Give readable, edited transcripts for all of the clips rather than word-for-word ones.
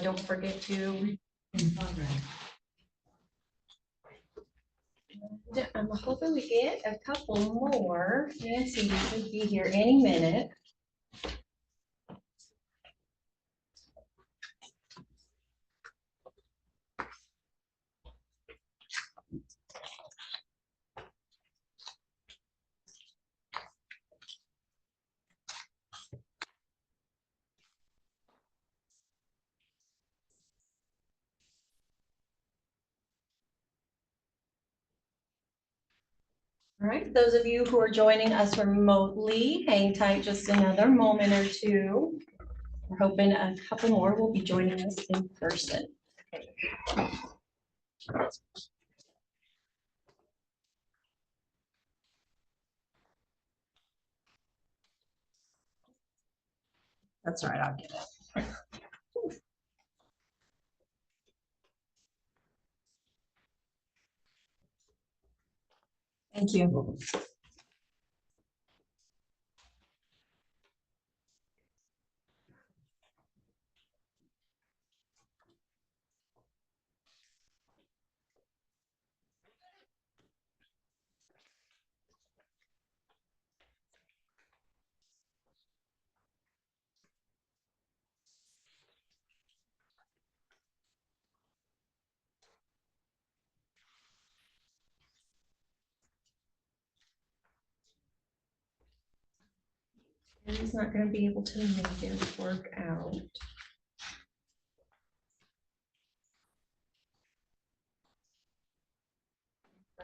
Don't forget to. I'm hoping we get a couple more. Nancy should be here any minute. All right, those of you who are joining us remotely, hang tight just another moment or two. We're hoping a couple more will be joining us in person. That's right, I'll get it. Thank you. He's not going to be able to make it work out.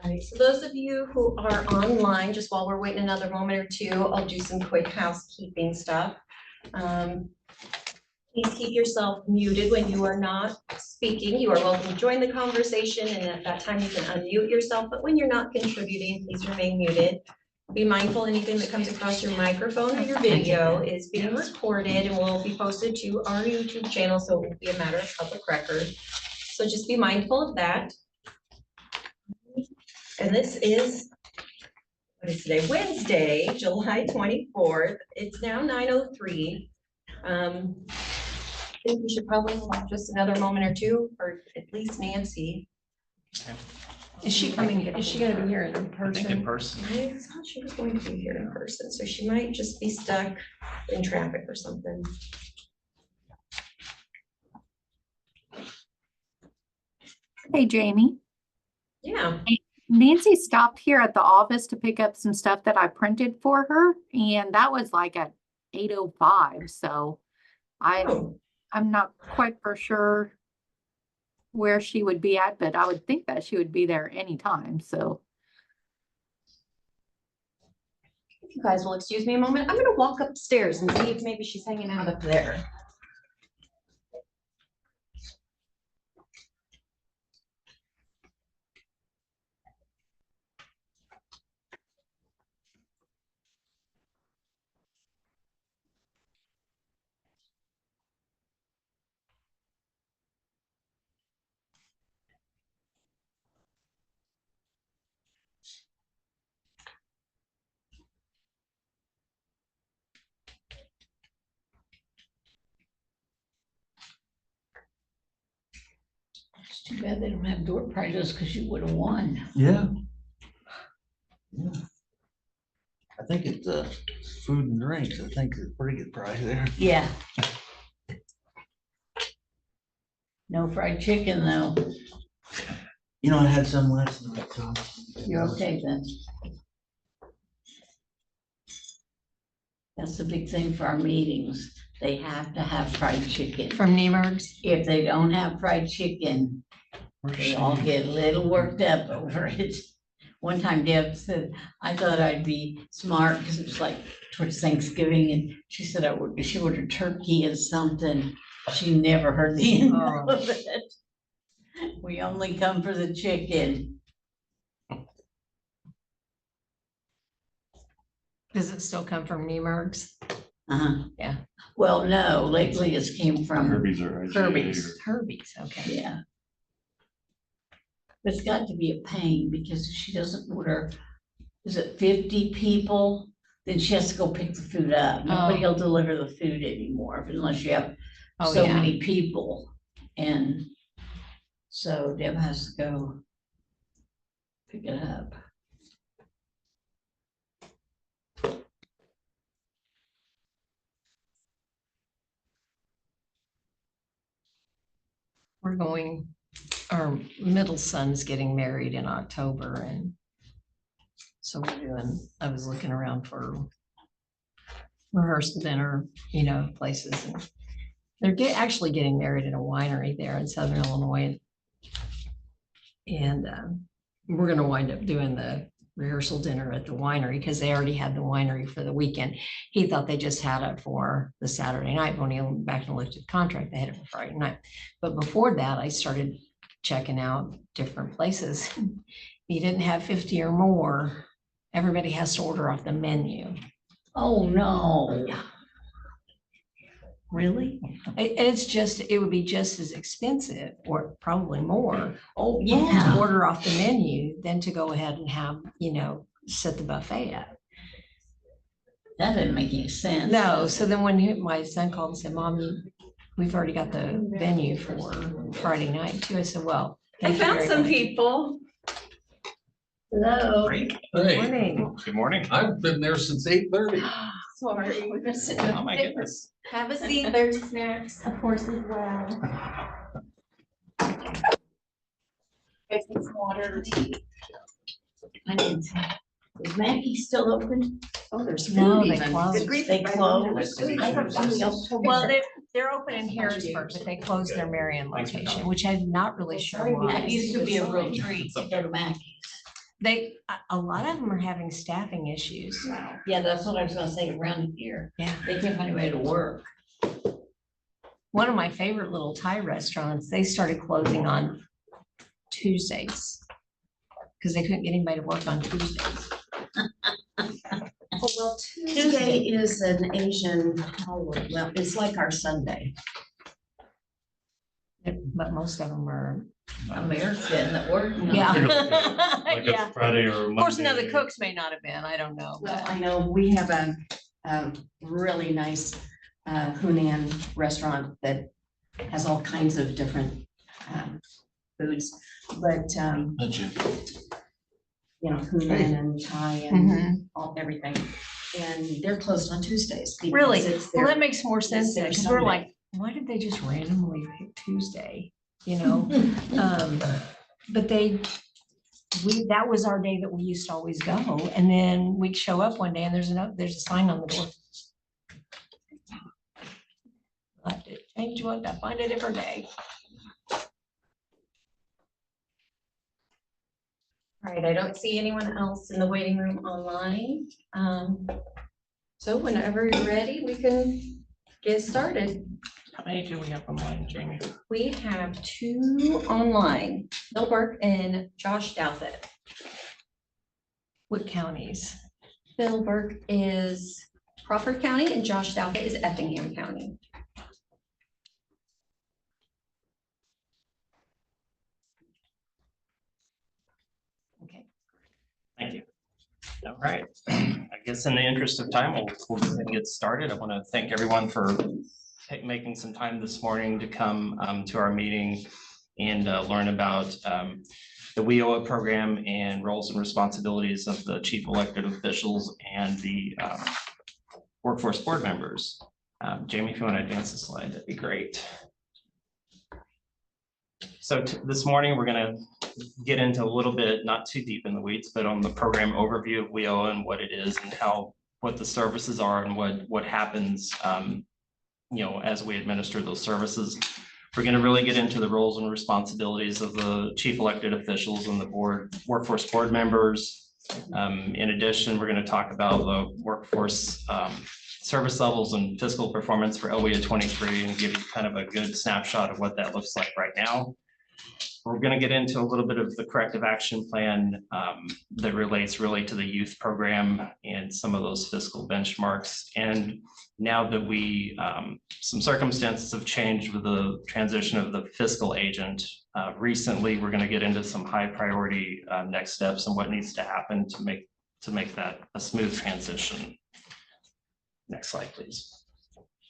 Right, so those of you who are online, just while we're waiting another moment or two, I'll do some quick housekeeping stuff. Please keep yourself muted when you are not speaking. You are welcome to join the conversation, and at that time you can unmute yourself, but when you're not contributing, please remain muted. Be mindful anything that comes across your microphone or your video is being recorded and will be posted to our YouTube channel, so it will be a matter of public record. So just be mindful of that. And this is, what is today? Wednesday, July 24th. It's now 9:03. I think we should probably have just another moment or two, or at least Nancy. Is she coming? Is she going to be here in person? I think in person. I thought she was going to be here in person, so she might just be stuck in traffic or something. Hey, Jamie. Yeah. Nancy stopped here at the office to pick up some stuff that I printed for her, and that was like at 8:05. So I'm not quite for sure where she would be at, but I would think that she would be there anytime. So if you guys will excuse me a moment, I'm going to walk upstairs and see if maybe she's hanging out up there. It's too bad they don't have door prizes because you would have won. Yeah. I think it's food and drinks. I think it's a pretty good price there. Yeah. No fried chicken though. You know, I had some last night, so. You're okay then. That's the big thing for our meetings. They have to have fried chicken. From Niemer's. If they don't have fried chicken, they all get a little worked up over it. One time Deb said, I thought I'd be smart because it was like towards Thanksgiving, and she said she ordered turkey and something. She never heard the end of it. We only come for the chicken. Does it still come from Niemer's? Yeah. Well, no, lately it's came from Herbie's or IGA Herbie's. Herbie's, okay. yeah. But it's got to be a pain because if she doesn't order, is it 50 people? Then she has to go pick the food up. Nobody will deliver the food anymore unless you have so many people. And so Deb has to go pick it up. We're going, our middle son's getting married in October, and so I was looking around for rehearsal dinner, places. And they're actually getting married in a winery there in Southern Illinois. And we're going to wind up doing the rehearsal dinner at the winery because they already had the winery for the weekend. He thought they just had it for the Saturday night. When he went back and looked at the contract, they had it for Friday night. But before that, I started checking out different places. You didn't have 50 or more, everybody has to order off the menu. Oh, no. Really? It would be just as expensive or probably more. Oh, To yeah. order off the menu than to go ahead and have, set the buffet up. That didn't make any sense. No, does so it? then when my son called and said, Mom, we've already got the venue for Friday night too. I said, well. I thank you found very some much." people. Hello. Great. Good Hey, morning. Good morning. I've been there since 8:30. Sorry, we've been sitting. Oh, my goodness. Have a seat, there's snacks, of course, as well. Guys need some water or tea? I didn't see. Is Mackey's still open? Oh, there's No, food they even. closed. Good grief, They I closed. I thought somebody else told me Well, that. they're open in Harrisburg, but they closed their Marion location, which I'm not really sure That why. used to be a real treat to go to Mackey's. A lot of them are having staffing issues. Yeah, that's what I was gonna say around here. Yeah. They can't find a way to work. One of my favorite little Thai restaurants, they started closing on Tuesdays because they couldn't get anybody to work on Tuesdays. Oh, well, Tuesday is an Asian holiday. Well, it's like our Sunday. But most of them are, American that work. yeah. Like Yeah. a Friday or Of course, no, the Monday. cooks may not have been, I don't know. Well, but- I know we have a really nice Hunan restaurant that has all kinds of different foods, but Hunan and Thai and Mhm. everything. And they're closed on Tuesdays. because Really? it's Well, their- that makes more sense then, their because we're Sunday. like, why did they just randomly pick Tuesday? But that was our day that we used to always go, and then we'd show up one day and there's a sign on the door. I have to change one, to find a different day. All right, I don't see anyone else in the waiting room online. So whenever you're ready, we can get started. How many do we have online, Jamie? We have 2 online, Bill Burke and Josh Douthit. What counties? Bill Burke is Crawford County and Josh Douthit is Effingham County. Okay. Thank you. All right. I guess in the interest of time, we'll go ahead and get started. I want to thank everyone for making some time this morning to come to our meeting and learn about the WIA program and roles and responsibilities of the chief elected officials and the workforce board members. Jamie, if you want to advance the slide, that'd be great. So this morning, we're going to get into a little bit, not too deep in the weeds, but on the program overview of WIA and what it is and what the services are and what happens, as we administer those services. We're going to really get into the roles and responsibilities of the chief elected officials and the workforce board members. In addition, we're going to talk about the workforce service levels and fiscal performance for LWIA 23 and give you kind of a good snapshot of what that looks like right now. We're going to get into a little bit of the corrective action plan that relates really to the youth program and some of those fiscal benchmarks. And now that some circumstances have changed with the transition of the fiscal agent recently, we're going to get into some high priority next steps and what needs to happen to make that a smooth transition. Next slide, please.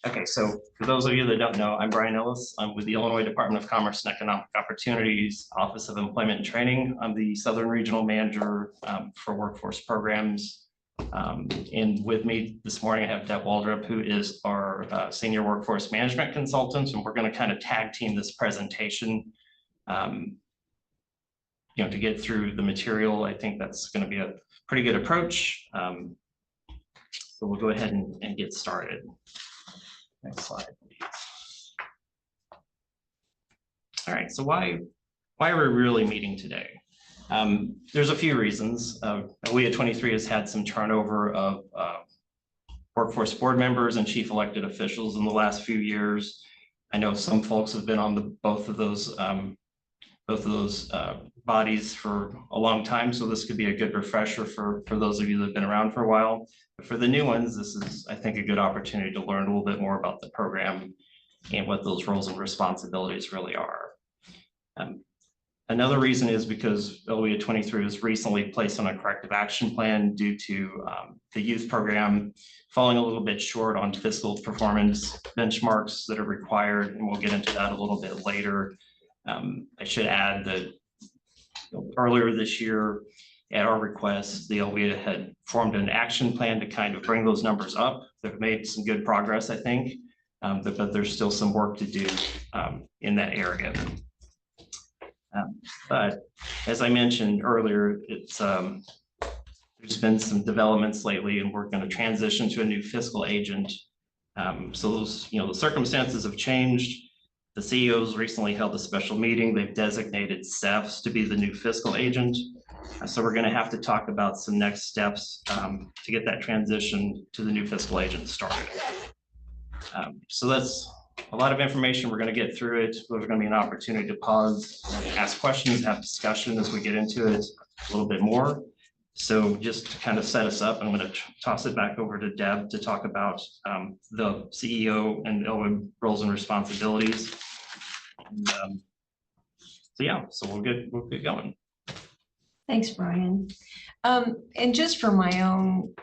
Okay, so for those of you that don't know, I'm Brian Ellis. I'm with the Illinois Department of Commerce and Economic Opportunities, Office of Employment and Training. I'm the Southern Regional Manager for Workforce Programs. And with me this morning, I have Deb Waldrop, who is our Senior Workforce Management Consultant, and we're going to kind of tag team this presentation. To get through the material, I think that's going to be a pretty good approach. So we'll go ahead and get started. Next slide, please. All right, so why are we really meeting today? There's a few reasons. LWIA 23 has had some turnover of workforce board members and chief elected officials in the last few years. I know some folks have been on both of those bodies for a long time, so this could be a good refresher for those of you that have been around for a while. But for the new ones, this is, I think, a good opportunity to learn a little bit more about the program and what those roles and responsibilities really are. Another reason is because LWIA 23 was recently placed on a corrective action plan due to the youth program falling a little bit short on fiscal performance benchmarks that are required, and we'll get into that a little bit later. I should add that earlier this year, at our request, the LWIA had formed an action plan to kind of bring those numbers up. They've made some good progress, I think, but there's still some work to do in that area. But as I mentioned earlier, there's been some developments lately, and we're going to transition to a new fiscal agent. So those, the circumstances have changed. The CEOs recently held a special meeting. They've designated Steph's to be the new fiscal agent. So we're going to have to talk about some next steps to get that transition to the new fiscal agent started. So that's a lot of information. We're going to get through it. There's going to be an opportunity to pause, ask questions, have discussion as we get into it a little bit more. So just to kind of set us up, I'm going to toss it back over to Deb to talk about the CEO and LWIA roles and responsibilities. And, so we'll get going. Thanks, Brian. And just for my own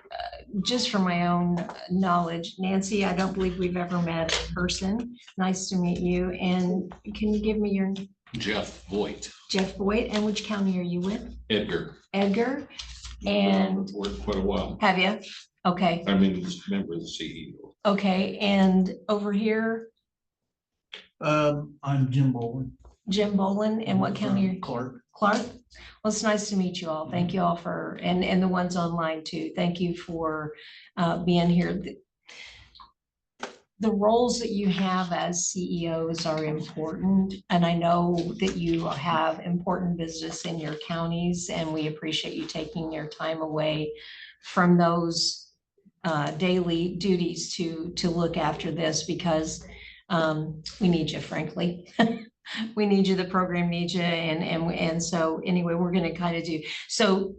knowledge, Nancy, I don't believe we've ever met in person. Nice to meet you. And can you give me your name? Jeff Voigt. Jeff Voigt. And which county are you with? Edgar. Edgar. And Worked quite a while. have you? Okay. I mean, just member of the CEO. Okay. And over here, I'm Jim Bolin. Jim Bolin. And what county are you? Clark. Clark. Well, it's nice to meet you all. Thank you all for, and the ones online too. Thank you for being here. The roles that you have as CEOs are important, and I know that you have important business in your counties, and we appreciate you taking your time away from those daily duties to look after this, because we need you, frankly. We need you, the program needs you, and so anyway, we're going to kind of do. So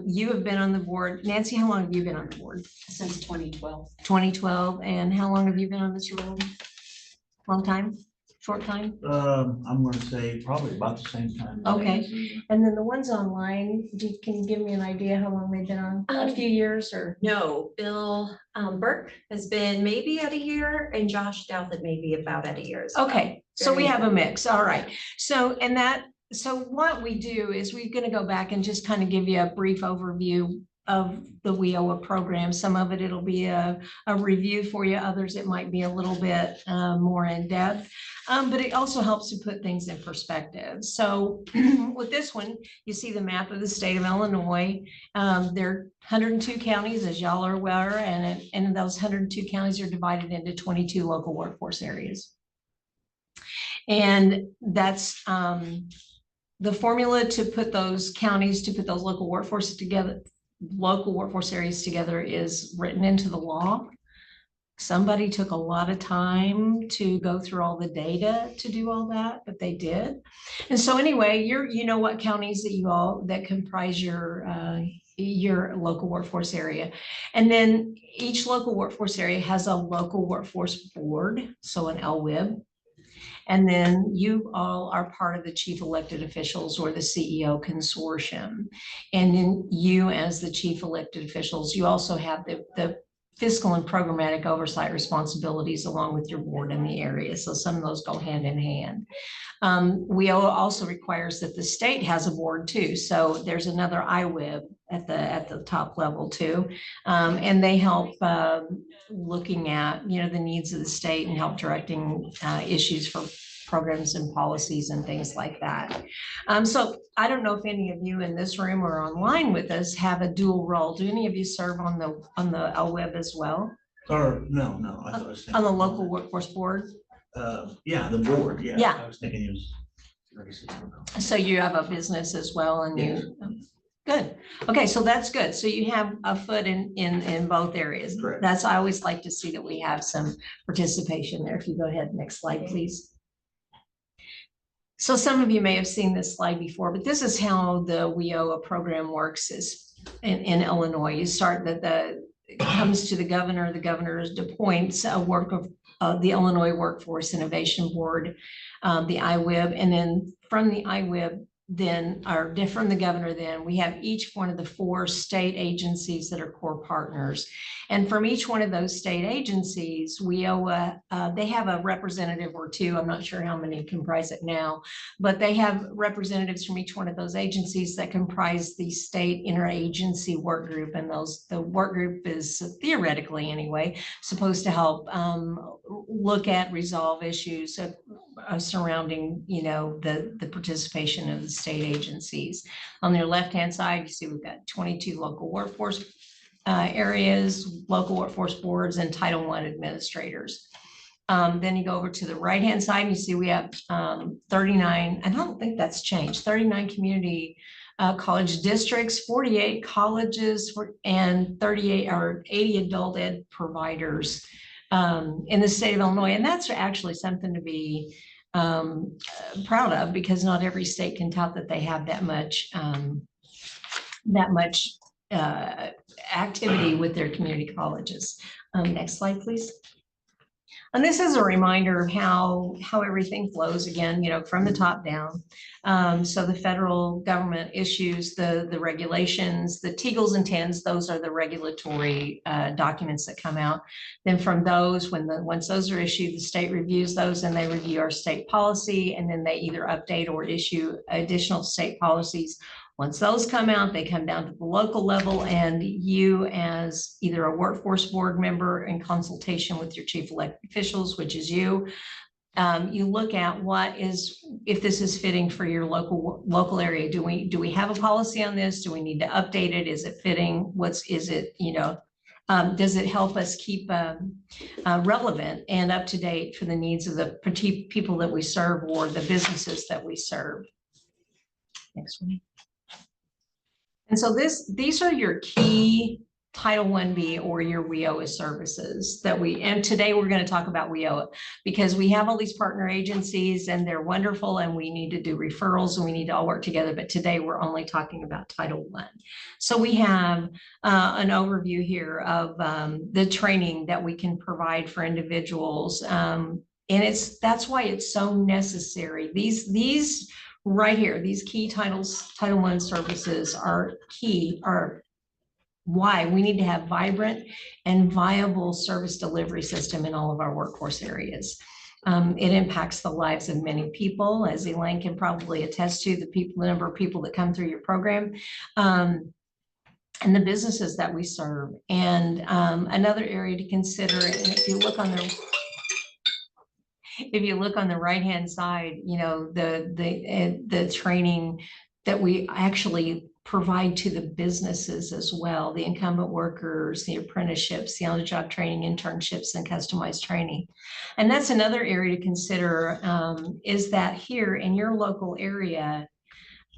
you have been on the board. Nancy, how long have you been on the board? Since 2012. 2012. And how long have you been on this role? Long time? Short time? I'm going to say probably about the same time. Okay. And then the ones online, can you give me an idea how long they've been on? A few years or? No, Bill Burke has been maybe at a year, and Josh Douthit maybe about at a year as well. Okay, so we have a mix. All right. So what we do is we're going to go back and just kind of give you a brief overview of the WIOA program. Some of it'll be a review for you. Others, it might be a little bit more in depth, but it also helps to put things in perspective. So with this one, you see the map of the state of Illinois. There are 102 counties, as y'all are aware, and those 102 counties are divided into 22 local workforce areas. And that's the formula to put those counties, to put those local workforce areas together is written into the law. Somebody took a lot of time to go through all the data to do all that, but they did. And so anyway, you know what counties that comprise your local workforce area. And then each local workforce area has a local workforce board, so an LWIB. And then you all are part of the chief elected officials or the CEO consortium. And then you, as the chief elected officials, you also have the fiscal and programmatic oversight responsibilities along with your board in the area. So some of those go hand in hand. WIA also requires that the state has a board too. So there's another IWIB at the top level too. And they help looking at, you know, the needs of the state and help directing issues for programs and policies and things like that. So I don't know if any of you in this room or online with us have a dual role. Do any of you serve on the LWIB as well? Or, no, I thought I was On the thinking- local workforce board? Yeah, the board, yeah. Yeah. I was thinking it was. So you have a business as well and you, good. Okay, so that's good. So you have a foot in both areas. Correct. That's, I always like to see that we have some participation there. If you go ahead, next slide, please. So some of you may have seen this slide before, but this is how the WIA program works is in Illinois. You start it comes to the governor appoints a work of the Illinois Workforce Innovation Board, the IWIB, and then from the IWIB, from the governor, then we have each one of the 4 state agencies that are core partners. And from each one of those state agencies, WIA, they have a representative or 2. I'm not sure how many comprise it now, but they have representatives from each one of those agencies that comprise the state interagency work group. And the work group is theoretically anyway, supposed to help look at, resolve issues surrounding, you know, the participation of the state agencies. On their left-hand side, you see we've got 22 local workforce areas, local workforce boards, and Title I administrators. Then you go over to the right-hand side, and you see we have 39, I don't think that's changed, 39 community college districts, 48 colleges, and 38 or 80 adult ed providers in the state of Illinois. And that's actually something to be proud of, because not every state can tout that they have that much activity with their community colleges. Next slide, please. And this is a reminder of how everything flows again, you know, from the top down. So the federal government issues the regulations, the Tegels and TENS, those are the regulatory documents that come out. Then from those, once those are issued, the state reviews those and they review our state policy, and then they either update or issue additional state policies. Once those come out, they come down to the local level, and you as either a workforce board member in consultation with your chief elected officials, which is you, you look at if this is fitting for your local area. Do we have a policy on this? Do we need to update it? Is it fitting? Does it help us keep relevant and up to date for the needs of the people that we serve or the businesses that we serve? Next one. And so these are your key Title 1B or your WIOA services and today we're going to talk about WIOA because we have all these partner agencies and they're wonderful and we need to do referrals and we need to all work together. But today we're only talking about Title I. So we have an overview here of the training that we can provide for individuals. And that's why it's so necessary. These right here, these key Title I services are why we need to have vibrant and viable service delivery system in all of our workforce areas. It impacts the lives of many people, as Elaine can probably attest to, the number of people that come through your program, and the businesses that we serve. And another area to consider, if you look on the right-hand side, you know, the training that we actually provide to the businesses as well, the incumbent workers, the apprenticeships, the on-the-job training, internships, and customized training. And that's another area to consider, is that here in your local area,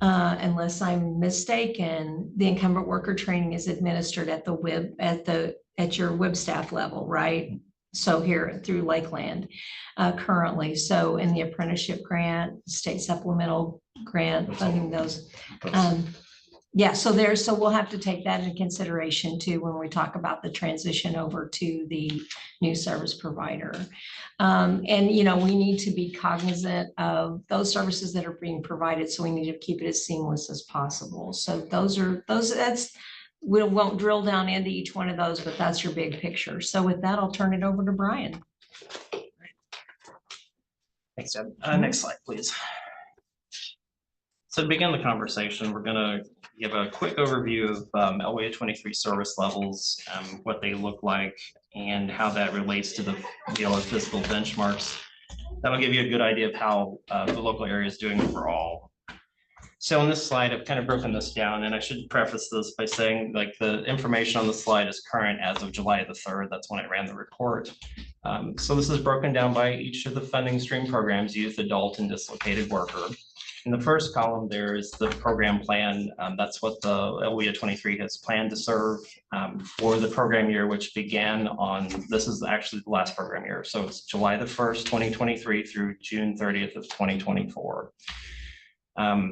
unless I'm mistaken, the incumbent worker training is administered at the at your WIB staff level, right? So here through Lakeland currently. So in the apprenticeship grant, state supplemental grant, funding those. So we'll have to take that into consideration too when we talk about the transition over to the new service provider. And you know, we need to be cognizant of those services that are being provided, so we need to keep it as seamless as possible. So that's we won't drill down into each one of those, but that's your big picture. So with that, I'll turn it over to Brian. Thanks, Deb. Next slide, please. So to begin the conversation, we're going to give a quick overview of LWIA 23 service levels, what they look like, and how that relates to the yellow fiscal benchmarks. That'll give you a good idea of how the local area is doing overall. So on this slide, I've kind of broken this down, and I should preface this by saying like the information on the slide is current as of July the 3rd. That's when I ran the report. So this is broken down by each of the funding stream programs: youth, adult, and dislocated worker. In the first column, there is the program plan. That's what the LWIA 23 has planned to serve for the program year, which began on, this is actually the last program year. So it's July the 1st, 2023 through June 30th of 2024.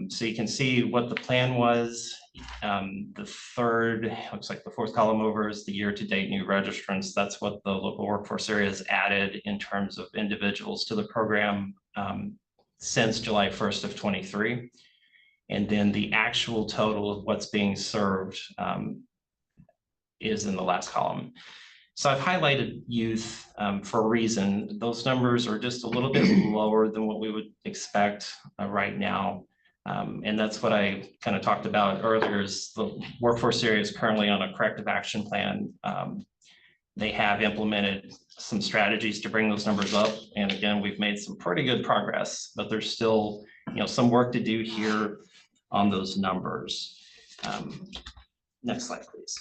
So you can see what the plan was. The third, looks like the fourth column over is the year-to-date new registrants. That's what the local workforce area has added in terms of individuals to the program since July 1st of 23. And then the actual total of what's being served is in the last column. So I've highlighted youth for a reason. Those numbers are just a little bit lower than what we would expect right now. And that's what I kind of talked about earlier, is the workforce area is currently on a corrective action plan. They have implemented some strategies to bring those numbers up. And again, we've made some pretty good progress, but there's still, some work to do here on those numbers. Next slide, please.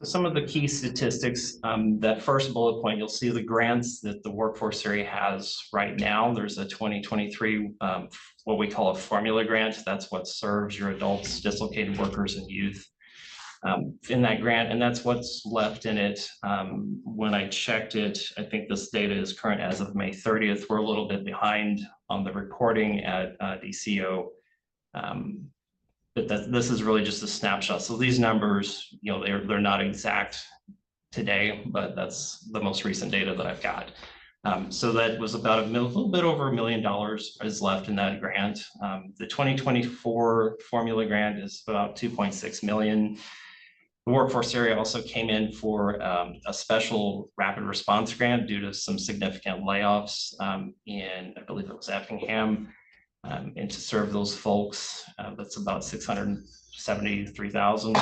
Some of the key statistics, that first bullet point, you'll see the grants that the workforce area has right now. There's a 2023, what we call a formula grant. That's what serves your adults, dislocated workers, and youth in that grant. And that's what's left in it. When I checked it, I think this data is current as of May 30th. We're a little bit behind on the reporting at DCEO. But this is really just a snapshot. So these numbers, they're not exact today, but that's the most recent data that I've got. So that was about a little bit over $1 million is left in that grant. The 2024 formula grant is about 2.6 million. The workforce area also came in for a special rapid response grant due to some significant layoffs in, I believe it was Effingham. And to serve those folks, that's about 673,000.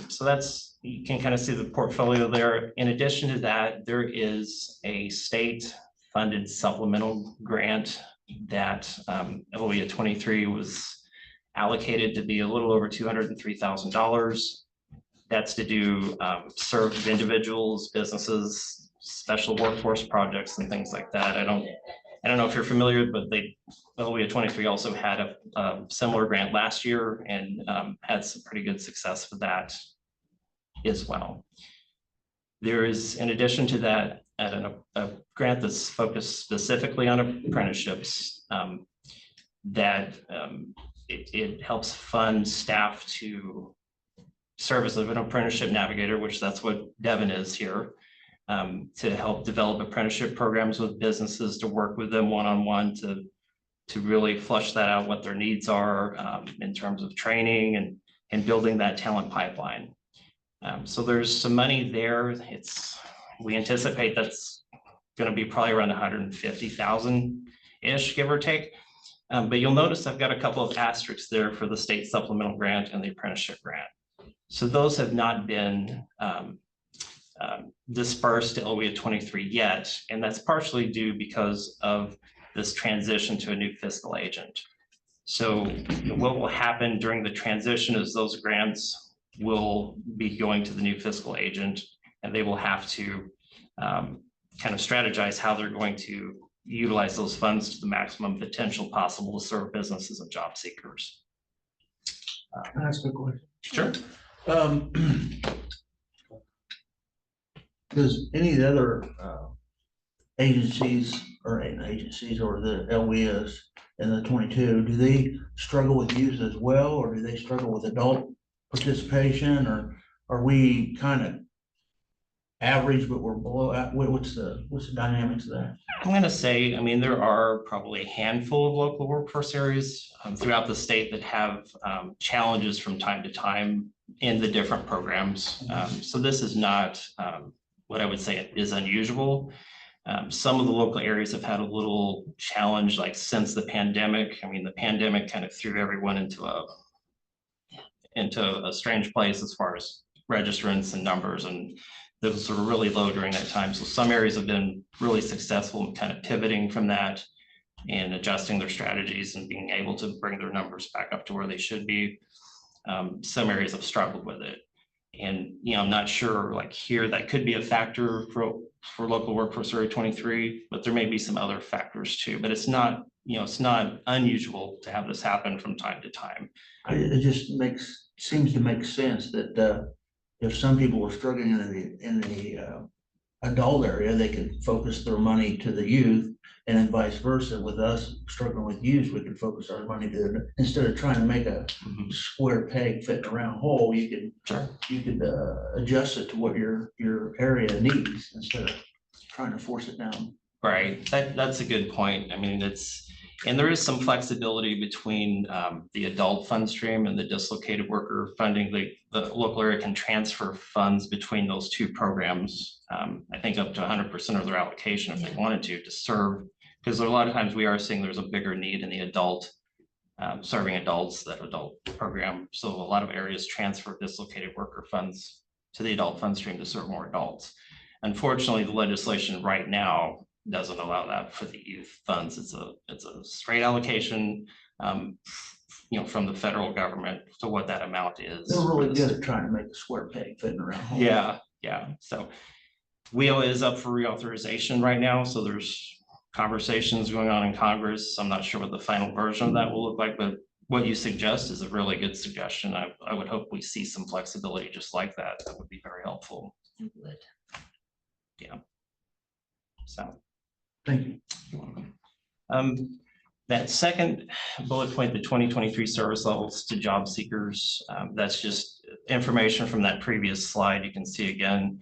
So that's, you can kind of see the portfolio there. In addition to that, there is a state funded supplemental grant that LWIA 23 was allocated to be a little over $203,000. That's to do serve individuals, businesses, special workforce projects, and things like that. I don't know if you're familiar, but LWIA 23 also had a similar grant last year and had some pretty good success with that as well. There is, in addition to that, a grant that's focused specifically on apprenticeships that it helps fund staff to serve as an apprenticeship navigator, which that's what Devin is here. To help develop apprenticeship programs with businesses, to work with them one-on-one, to really flush that out, what their needs are in terms of training and building that talent pipeline. So there's some money there. We anticipate that's going to be probably around 150,000-ish, give or take. But you'll notice I've got a couple of asterisks there for the state supplemental grant and the apprenticeship grant. So those have not been dispersed to LWIA 23 yet, and that's partially due because of this transition to a new fiscal agent. So what will happen during the transition is those grants will be going to the new fiscal agent, and they will have to kind of strategize how they're going to utilize those funds to the maximum potential possible to serve businesses and job seekers. Can I ask a question? Sure. Does any of the other agencies or the LWIAs in the 22, do they struggle with youth as well, or do they struggle with adult participation, or are we kind of average, but we're below, what's the dynamics of that? I'm gonna say, I mean, there are probably a handful of local workforce areas throughout the state that have challenges from time to time in the different programs. So this is not what I would say is unusual. Some of the local areas have had a little challenge, like since the pandemic. I mean, the pandemic kind of threw everyone into a strange place as far as registrants and numbers, and those were really low during that time. So some areas have been really successful in kind of pivoting from that and adjusting their strategies and being able to bring their numbers back up to where they should be. Some areas have struggled with it. And, I'm not sure, like here, that could be a factor for local workforce area 23, but there may be some other factors too. But it's not, it's not unusual to have this happen from time to time. It just seems to make sense that if some people are struggling in the adult area, they could focus their money to the youth, and then vice versa. With us struggling with youth, we could focus our money to, instead of trying to make a square peg fit in a round hole, you could adjust it to what your area needs instead of trying to force it down. Right, that's a good point. I mean, and there is some flexibility between the adult fund stream and the dislocated worker funding. The local area can transfer funds between those two programs. I think up to 100% of their allocation if they wanted to serve, because a lot of times we are seeing there's a bigger need in the adult, serving adults, that adult program. So a lot of areas transfer dislocated worker funds to the adult fund stream to serve more adults. Unfortunately, the legislation right now doesn't allow that for the youth funds. It's a straight allocation, from the federal government to what that amount is. They're really good at trying to make a square peg fit in a round hole. Yeah. So WIA is up for reauthorization right now. So there's conversations going on in Congress. I'm not sure what the final version of that will look like, but what you suggest is a really good suggestion. I would hope we see some flexibility just like that. That would be very helpful. Yeah. So. Thank you. You're welcome. That second bullet point, the 2023 service levels to job seekers, that's just information from that previous slide. You can see again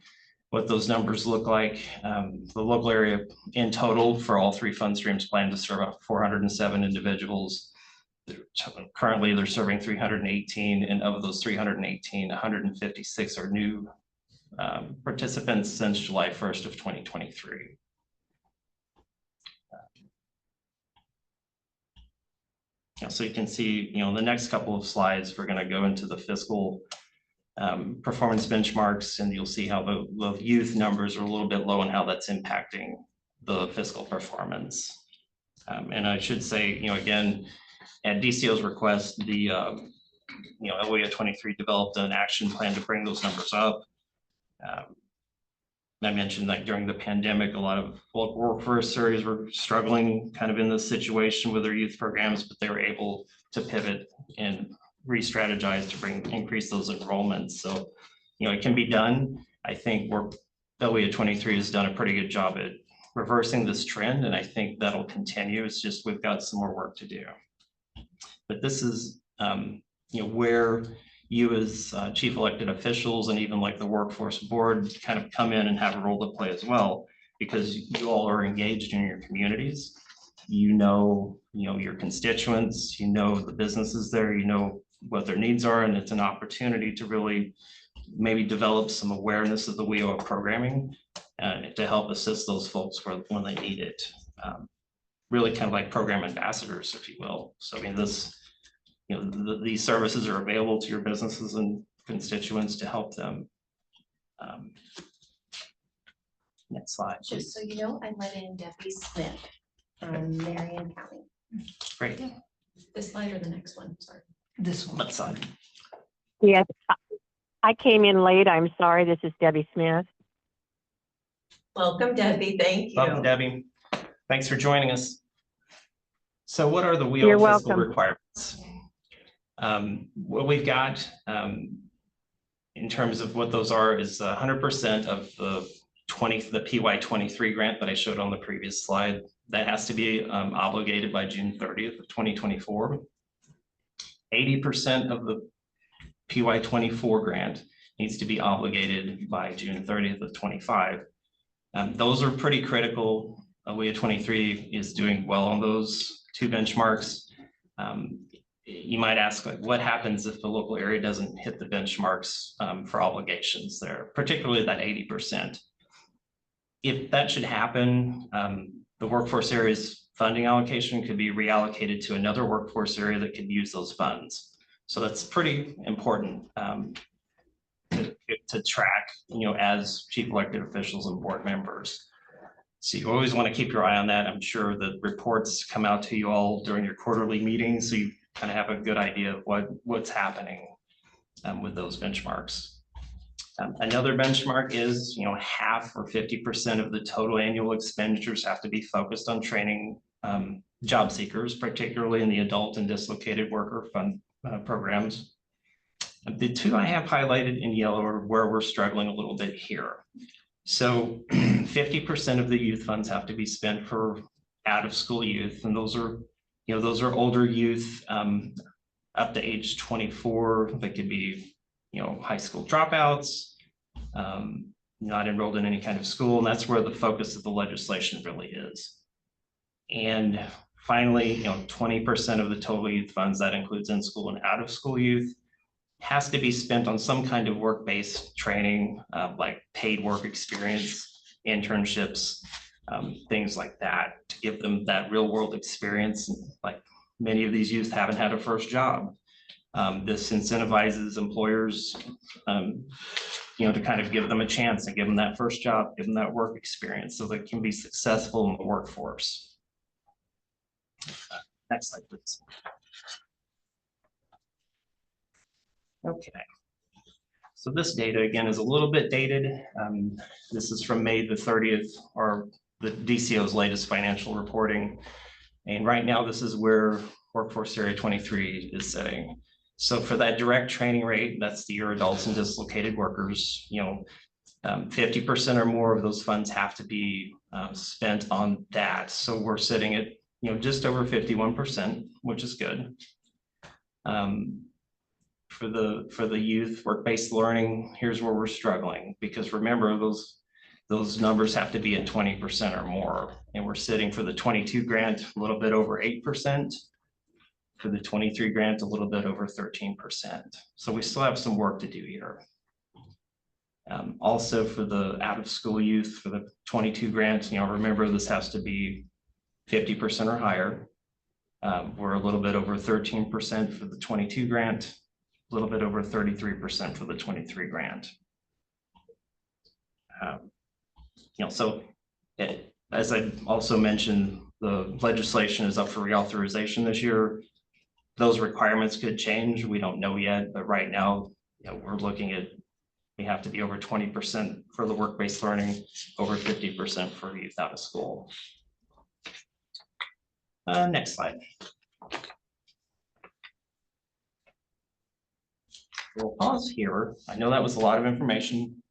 what those numbers look like. The local area in total for all three fund streams plan to serve up 407 individuals. Currently, they're serving 318, and of those 318, 156 are new participants since July 1st of 2023. So you can see, the next couple of slides, we're going to go into the fiscal performance benchmarks, and you'll see how the youth numbers are a little bit low and how that's impacting the fiscal performance. And I should say, again, at DCEO's request, the LWIA 23 developed an action plan to bring those numbers up. I mentioned that during the pandemic, a lot of local workforce areas were struggling kind of in this situation with their youth programs, but they were able to pivot and re-strategize to increase those enrollments. So, it can be done. I think LWIA 23 has done a pretty good job at reversing this trend, and I think that'll continue. It's just we've got some more work to do. But this is, where you as chief elected officials and even like the workforce board kind of come in and have a role to play as well, because you all are engaged in your communities. Your constituents, the businesses there, what their needs are, and it's an opportunity to really maybe develop some awareness of the WIA programming to help assist those folks when they need it. Really kind of like program ambassadors, if you will. So I mean, these services are available to your businesses and constituents to help them. Next slide. Just so you know, I let in Debbie Smith from Marion County. Great. This slide or the next one, sorry. This one. Left side. Yes, I came in late. I'm sorry. This is Debbie Smith. Welcome, Debbie, thank you. Welcome, Debbie. Thanks for joining us. So what are the You're WIA fiscal welcome. requirements? What we've got in terms of what those are is 100% of the PY23 grant that I showed on the previous slide. That has to be obligated by June 30th of 2024. 80% of the PY24 grant needs to be obligated by June 30th of 25. Those are pretty critical. LWIA 23 is doing well on those two benchmarks. You might ask, like, what happens if the local area doesn't hit the benchmarks for obligations there, particularly that 80%. If that should happen, the workforce area's funding allocation could be reallocated to another workforce area that could use those funds. So that's pretty important to track, as chief elected officials and board members. So you always want to keep your eye on that. I'm sure the reports come out to you all during your quarterly meetings, so you kind of have a good idea of what's happening with those benchmarks. Another benchmark is, half or 50% of the total annual expenditures have to be focused on training job seekers, particularly in the adult and dislocated worker fund programs. The two I have highlighted in yellow are where we're struggling a little bit here. So 50% of the youth funds have to be spent for out of school youth, and those are older youth up to age 24. They could be high school dropouts, not enrolled in any kind of school, and that's where the focus of the legislation really is. And finally, 20% of the total youth funds, that includes in school and out of school youth, has to be spent on some kind of work-based training, like paid work experience, internships, things like that, to give them that real world experience. Like, many of these youth haven't had a first job. This incentivizes employers, to kind of give them a chance and give them that first job, give them that work experience so they can be successful in the workforce. Next slide, please. Okay. So this data, again, is a little bit dated. This is from May the 30th, or the DCEO's latest financial reporting. And right now, this is where Workforce Area 23 is sitting. So for that direct training rate, that's your adults and dislocated workers, 50% or more of those funds have to be spent on that. So we're sitting at, just over 51%, which is good. For the youth work-based learning, here's where we're struggling, because remember, those numbers have to be at 20% or more, and we're sitting for the 22 grant a little bit over 8%. For the 23 grant, a little bit over 13%. So we still have some work to do here. Also for the out of school youth, for the 22 grant, remember, this has to be 50% or higher. We're a little bit over 13% for the 22 grant, a little bit over 33% for the 23 grant. So as I also mentioned, the legislation is up for reauthorization this year. Those requirements could change. We don't know yet, but right now, we're looking at, we have to be over 20% for the work-based learning, over 50% for youth out of school. Next slide. We'll pause here. I know that was a lot of information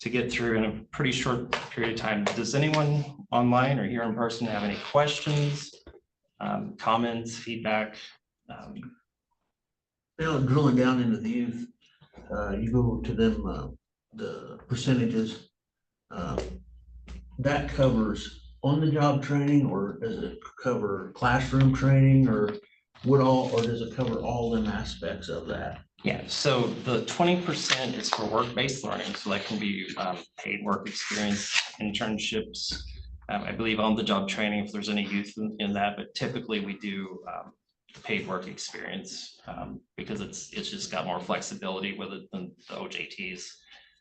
to get through in a pretty short period of time. Does anyone online or here in person have any questions, comments, feedback? Drilling down into the youth, you go to them, the percentages, that covers on-the-job training, or does it cover classroom training, or does it cover all them aspects of that? Yeah, so the 20% is for work-based learning, so that can be paid work experience, internships, I believe on-the-job training if there's any youth in that, but typically we do paid work experience because it's just got more flexibility with it than the OJTs.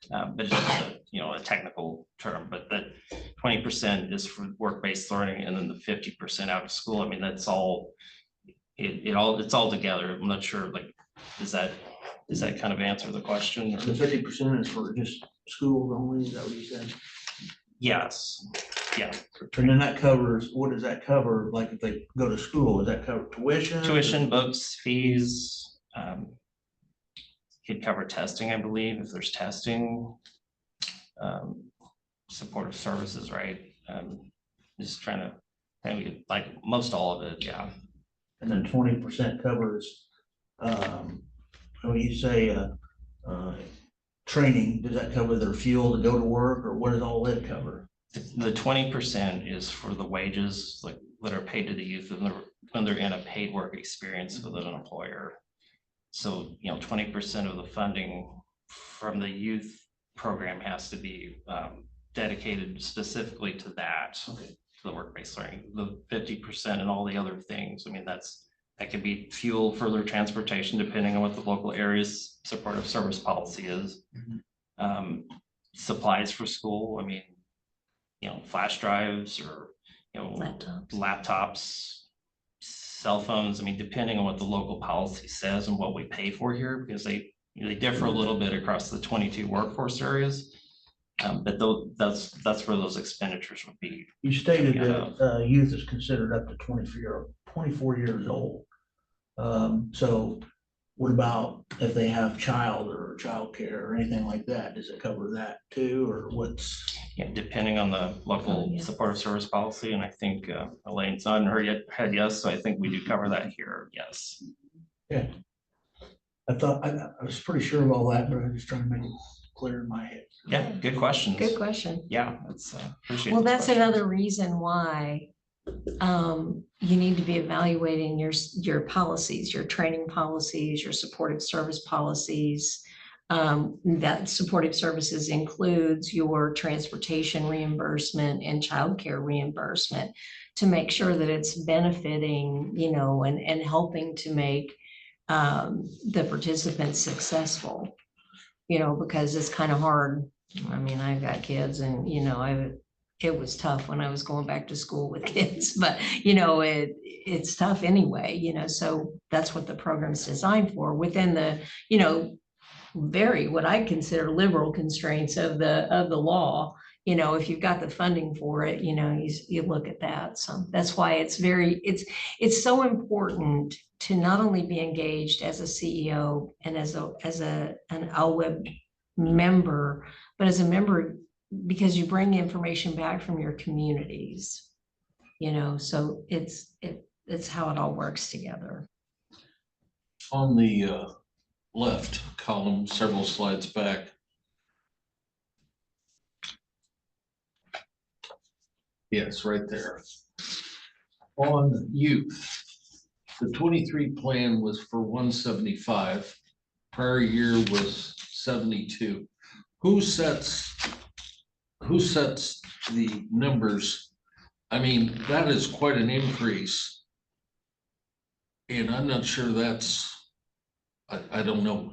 But it's just a technical term, but that 20% is for work-based learning, and then the 50% out of school. I mean, that's all, it's all together. I'm not sure, like, does that kind of answer the question? The 50% is for just schools only, is that what you said? Yes, yeah. And then that covers, what does that cover? Like if they go to school, does that cover tuition? Tuition, books, fees, could cover testing, I believe, if there's testing, supportive services, right? Just trying to, maybe like most all of it, yeah. And then 20% covers, when you say training, does that cover their fuel to go to work, or what does all that cover? The 20% is for the wages like that are paid to the youth when they're in a paid work experience with an employer. So, 20% of the funding from the youth program has to be dedicated specifically to that, to the work-based learning. The 50% and all the other things, I mean, that could be fuel for their transportation, depending on what the local area's supportive service policy is. Supplies for school, I mean, flash drives or, laptops, cell phones. I mean, depending on what the local policy says and what we pay for here, because they differ a little bit across the 22 workforce areas. But that's where those expenditures would be. You stated that youth is considered up to 24 years old. So what about if they have child or childcare or anything like that? Does it cover that too, or what's? Yeah, depending on the local supportive service policy, and I think Elaine's nodding her head yes, so I think we do cover that here, yes. Yeah. I thought, I was pretty sure of all that, but I'm just trying to make it clear in my head. Yeah, good questions. Good question. Yeah, that's appreciate. Well, those that's questions. another reason why you need to be evaluating your policies, your training policies, your supportive service policies. That supportive services includes your transportation reimbursement and childcare reimbursement to make sure that it's benefiting, and helping to make the participants successful, because it's kind of hard. I mean, I've got kids and, it was tough when I was going back to school with kids, but it's tough anyway, so that's what the program's designed for within the, what I consider liberal constraints of the law. If you've got the funding for it, you look at that. So that's why it's so important to not only be engaged as a CEO and as an LWIA member, but as a member because you bring information back from your communities, so it's how it all works together. On the left column, several slides back. Yes, right there. On youth, the 23 plan was for 175. Prior year was 72. Who sets the numbers? I mean, that is quite an increase. And I'm not sure that's, I don't know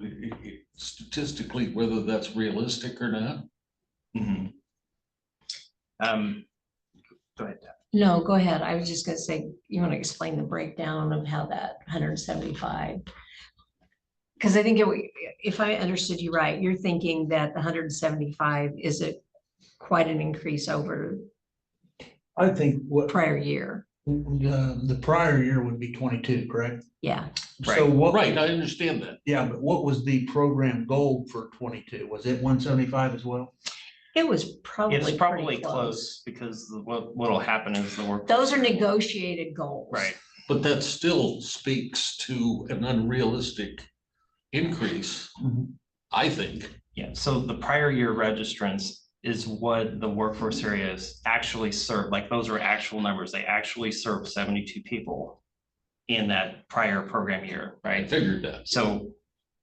statistically whether that's realistic or not. Mhm. Go ahead. Deb. No, go ahead. I was just gonna say, you want to explain the breakdown of how that 175? Because I think if I understood you right, you're thinking that the 175 is quite an increase over I think what prior year. the prior year would be 22, correct? Yeah. So what? Right, I understand that. Yeah, but what was the program goal for 22? Was it 175 as well? It was probably It's probably pretty close because what'll happen is the work. Those are negotiated goals. Right. But that still speaks to an unrealistic increase, I think. Yeah, so the prior year registrants is what the workforce areas actually serve. Like those are actual numbers. They actually serve 72 people in that prior program year, I right? figured that. So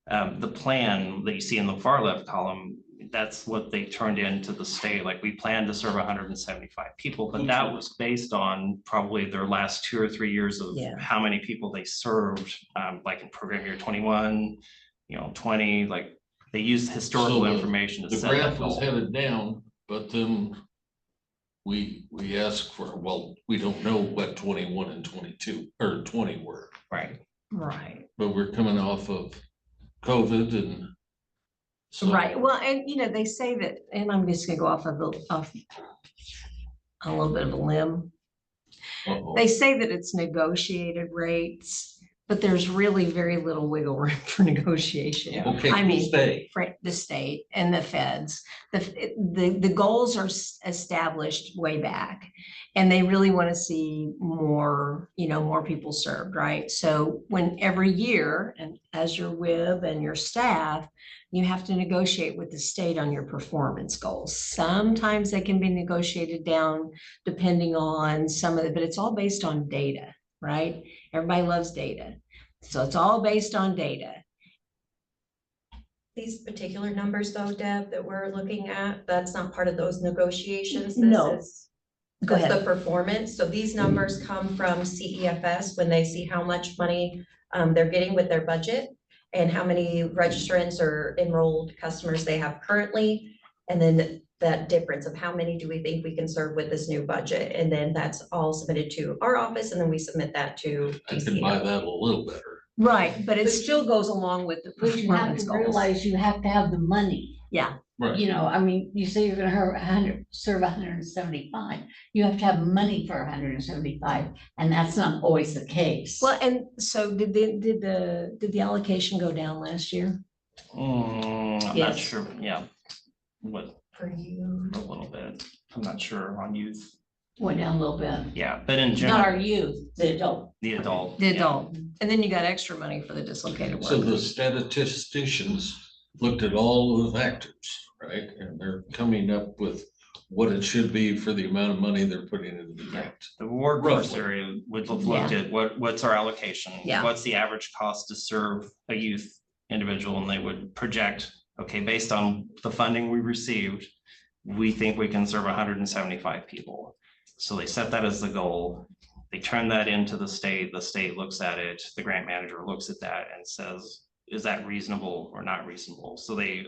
the plan that you see in the far left column, that's what they turned into the state. Like we planned to serve 175 people, but that was based on probably their last 2 or 3 years of how many people they served, like in program year 21, 20, like they used historical So information to The set that graph was goal. headed down, but then we asked for, well, we don't know what 21 and 22 or 20 were, Right. Right. but we're coming off of COVID and so. Right. Well, and they say that, and I'm just gonna go off a little bit of a limb. Uh-oh. They say that it's negotiated rates, but there's really very little wiggle room for negotiation. Okay, I mean, stay. for the state and the feds, the goals are established way back. And they really want to see more, more people served, right? So when every year, and as your WIB and your staff, you have to negotiate with the state on your performance goals. Sometimes they can be negotiated down depending on some of it, but it's all based on data, right? Everybody loves data. So it's all based on data. These particular numbers though, Deb, that we're looking at, that's not part of those negotiations. No. This is Go that's the ahead. performance. So these numbers come from CEFS when they see how much money they're getting with their budget and how many registrants or enrolled customers they have currently. And then that difference of how many do we think we can serve with this new budget? And then that's all submitted to our office and then we submit that to I could buy DCEO. that a little better. Right, but it still goes along with the But you have performance to goals. realize you have to have the money. Yeah, Right. You know, I mean, you say you're gonna serve 175, you have to have money for 175, and that's not always the case. well, and so did the allocation go down last year? I'm not Yes. sure, yeah. What, For you. a little bit, I'm not sure on youth, Went down a little bit. yeah, but in Not our general, youth, the adult. the adult. The yeah. adult, and then you got extra money for the dislocated So the workers. statisticians looked at all of the factors, right? And they're coming up with what it should be for the amount of money they're putting into the grant. The workforce Roughly. area would have looked at what's our allocation? Yeah. What's the average cost to serve a youth individual? And they would project, okay, based on the funding we received, we think we can serve 175 people. So they set that as the goal. They turn that into the state looks at it, the grant manager looks at that and says, is that reasonable or not reasonable? So they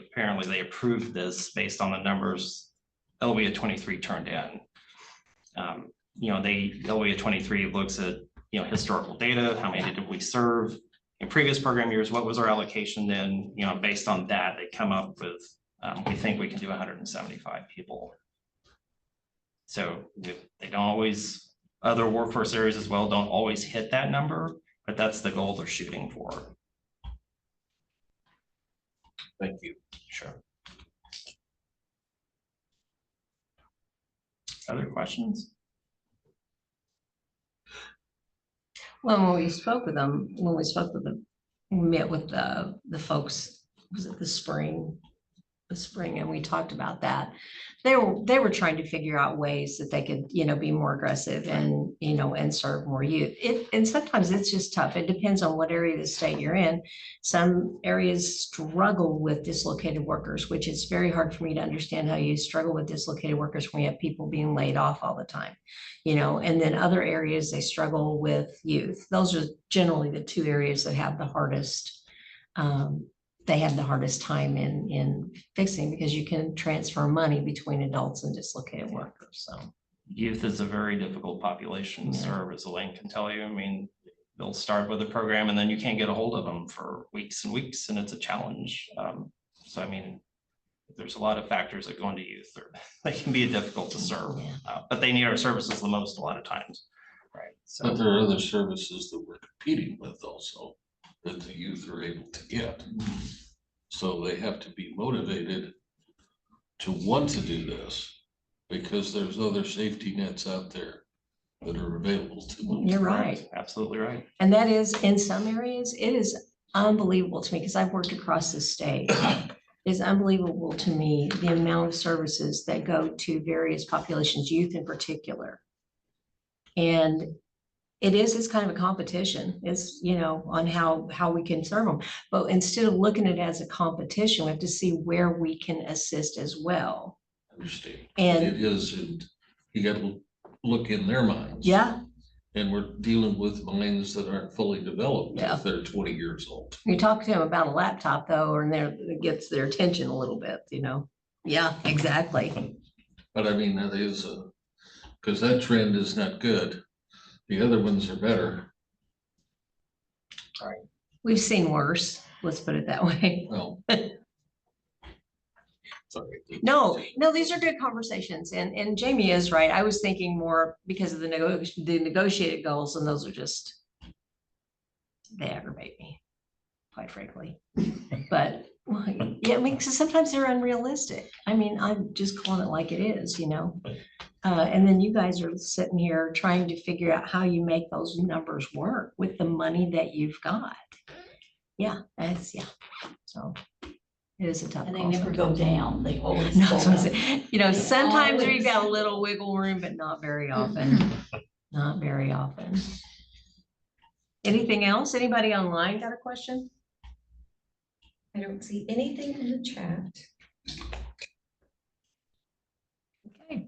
approved this based on the numbers LWIA 23 turned in. LWIA 23 looks at, historical data, how many did we serve in previous program years, what was our allocation then, based on that, they come up with, we think we can do 175 people. So they don't always, other workforce areas as well, don't always hit that number, but that's the goal they're shooting for. Thank you. Sure. Other questions? Well, when we spoke with them, we met with the folks, was it the spring, and we talked about that. They were trying to figure out ways that they could, be more aggressive and, and serve more youth. And sometimes it's just tough. It depends on what area of the state you're in. Some areas struggle with dislocated workers, which is very hard for me to understand how you struggle with dislocated workers when you have people being laid off all the time, and then other areas, they struggle with youth. Those are generally the two areas that have the hardest, they have the hardest time in fixing, because you can transfer money between adults and dislocated workers, so. Youth is a very difficult population to serve, as Elaine can tell you. I mean, they'll start with a program and then you can't get a hold of them for weeks and weeks, and it's a challenge. So, I mean, there's a lot of factors that go into youth. They can be difficult to serve, but they need our services the most a lot of times, right? So. But there are other services that we're competing with also, that the youth are able to get. So they have to be motivated to want to do this, because there's other safety nets out there that are available to them. You're right. Absolutely right. And that is, in some areas, it is unbelievable to me, because I've worked across the state. It's unbelievable to me, the amount of services that go to various populations, youth in particular. And it's kind of a competition, it's, on how we can serve them. But instead of looking at it as a competition, we have to see where we can assist as well. Understand. And- It is, and you gotta look in their minds. Yeah, And we're dealing with minds that aren't fully developed Yeah. if they're 20 years old. you talk to them about a laptop though, and it gets their attention a little bit, Yeah, exactly. But I mean, that is because that trend is not good. The other ones are better. We've seen worse, let's put it that way. Well. Sorry. No, these are good conversations, and Jamie is right. I was thinking more because of the negotiated goals, and those are just they aggravate me, quite frankly. But well, yeah, I mean, 'cause sometimes they're unrealistic. I mean, I'm just calling it like it is, you know? And then you guys are sitting here trying to figure out how you make those numbers work with the money that you've got. Yeah, so it is a tough And they call never go sometimes. down, they always No, go that's what I'm up. saying. You know, sometimes we've Always. got a little wiggle room, but not very often. Not very often. Anything else? Anybody online got a question? I don't see anything in the chat. Okay.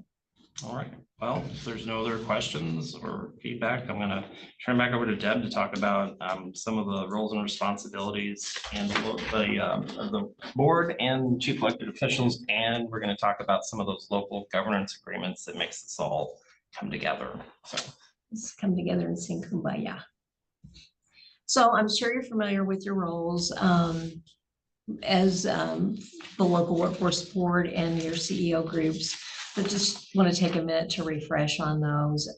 All right, well, if there's no other questions or feedback, I'm gonna turn back over to Deb to talk about some of the roles and responsibilities and of the board and chief elected officials, and we're gonna talk about some of those local governance agreements that makes this all come together, so. Let's come together and sing Kumbaya. So I'm sure you're familiar with your roles as the local workforce board and your CEO groups, but just want to take a minute to refresh on those.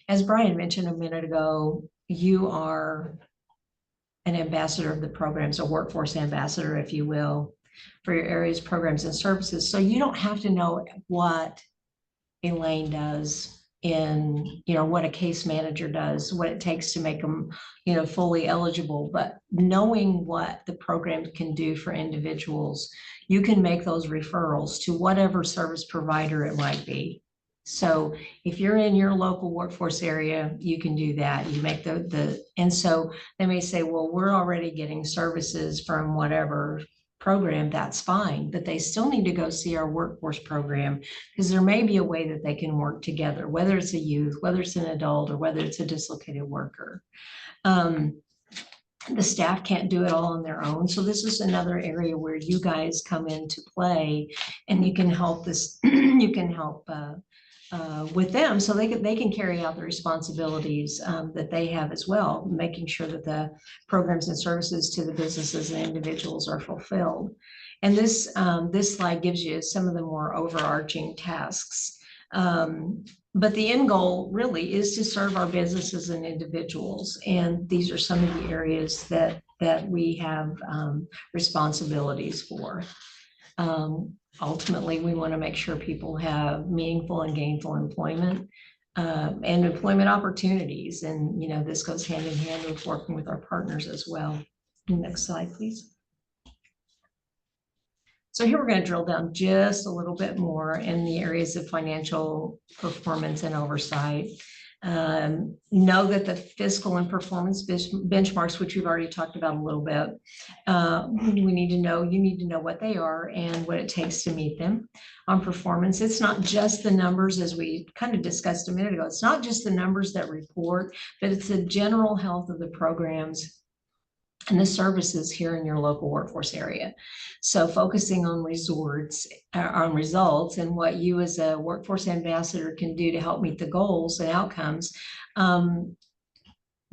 As Brian mentioned a minute ago, you are an ambassador of the programs, a workforce ambassador, if you will, for your areas, programs, and services. So you don't have to know what Elaine does in, you know, what a case manager does, what it takes to make them, you know, fully eligible, but knowing what the program can do for individuals, you can make those referrals to whatever service provider it might be. So if you're in your local workforce area, you can do that. You make and so they may say, well, we're already getting services from whatever program, that's fine, but they still need to go see our workforce program because there may be a way that they can work together, whether it's a youth, whether it's an adult, or whether it's a dislocated worker. The staff can't do it all on their own. So this is another area where you guys come into play and you can help you can help with them so they can carry out the responsibilities that they have as well, making sure that the programs and services to the businesses and individuals are fulfilled. And this slide gives you some of the more overarching tasks. But the end goal really is to serve our businesses and individuals. And these are some of the areas that we have responsibilities for. Ultimately, we want to make sure people have meaningful and gainful employment and employment opportunities. And, you know, this goes hand in hand with working with our partners as well. Next slide, please. So here we're going to drill down just a little bit more in the areas of financial performance and oversight. Know that the fiscal and performance benchmarks, which we've already talked about a little bit, you need to know what they are and what it takes to meet them. On performance, it's not just the numbers, as we kind of discussed a minute ago, it's not just the numbers that report, but it's the general health of the programs and the services here in your local workforce area. So focusing on results and what you as a workforce ambassador can do to help meet the goals and outcomes.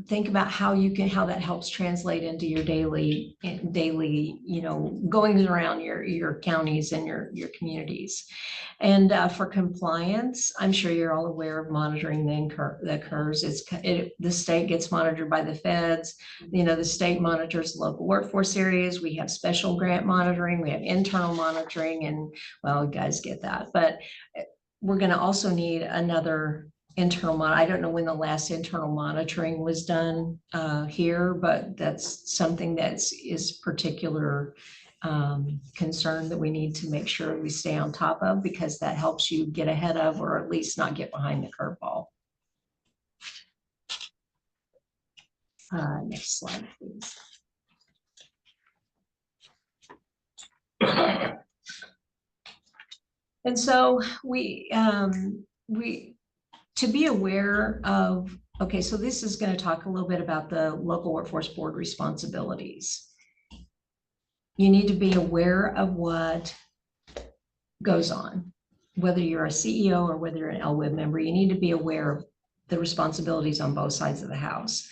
Think about how that helps translate into your daily, you know, goings around your counties and your communities. And for compliance, I'm sure you're all aware of monitoring that occurs. The state gets monitored by the feds. You know, the state monitors local workforce areas. We have special grant monitoring. We have internal monitoring, and well, you guys get that. But we're going to also need another internal I don't know when the last internal monitoring was done here, but that's something is particular concern that we need to make sure we stay on top of, because that helps you get ahead of, or at least not get behind the curveball. Next slide, please. And so to be aware of, okay, so this is going to talk a little bit about the local workforce board responsibilities. You need to be aware of what goes on, whether you're a CEO or whether you're an LWIA member. You need to be aware of the responsibilities on both sides of the house.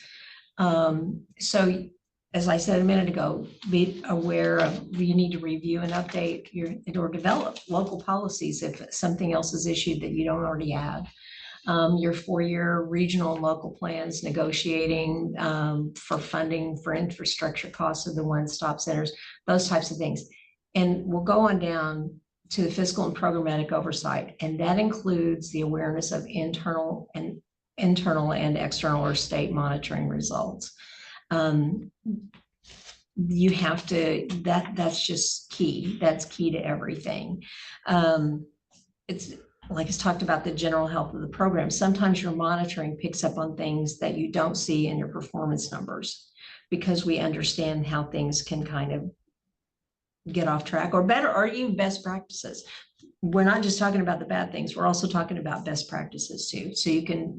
So as I said a minute ago, be aware of, you need to review and update or develop local policies if something else is issued that you don't already have. your 4-year regional and local plans, negotiating for funding for infrastructure costs of the one-stop centers, those types of things. And we'll go on down to the fiscal and programmatic oversight, and that includes the awareness of internal and external or state monitoring results. You have to, that's just key. That's key to everything. It's like it's talked about the general health of the program. Sometimes your monitoring picks up on things that you don't see in your performance numbers, because we understand how things can kind of get off track, or better, or even best practices. We're not just talking about the bad things, we're also talking about best practices too. So you can,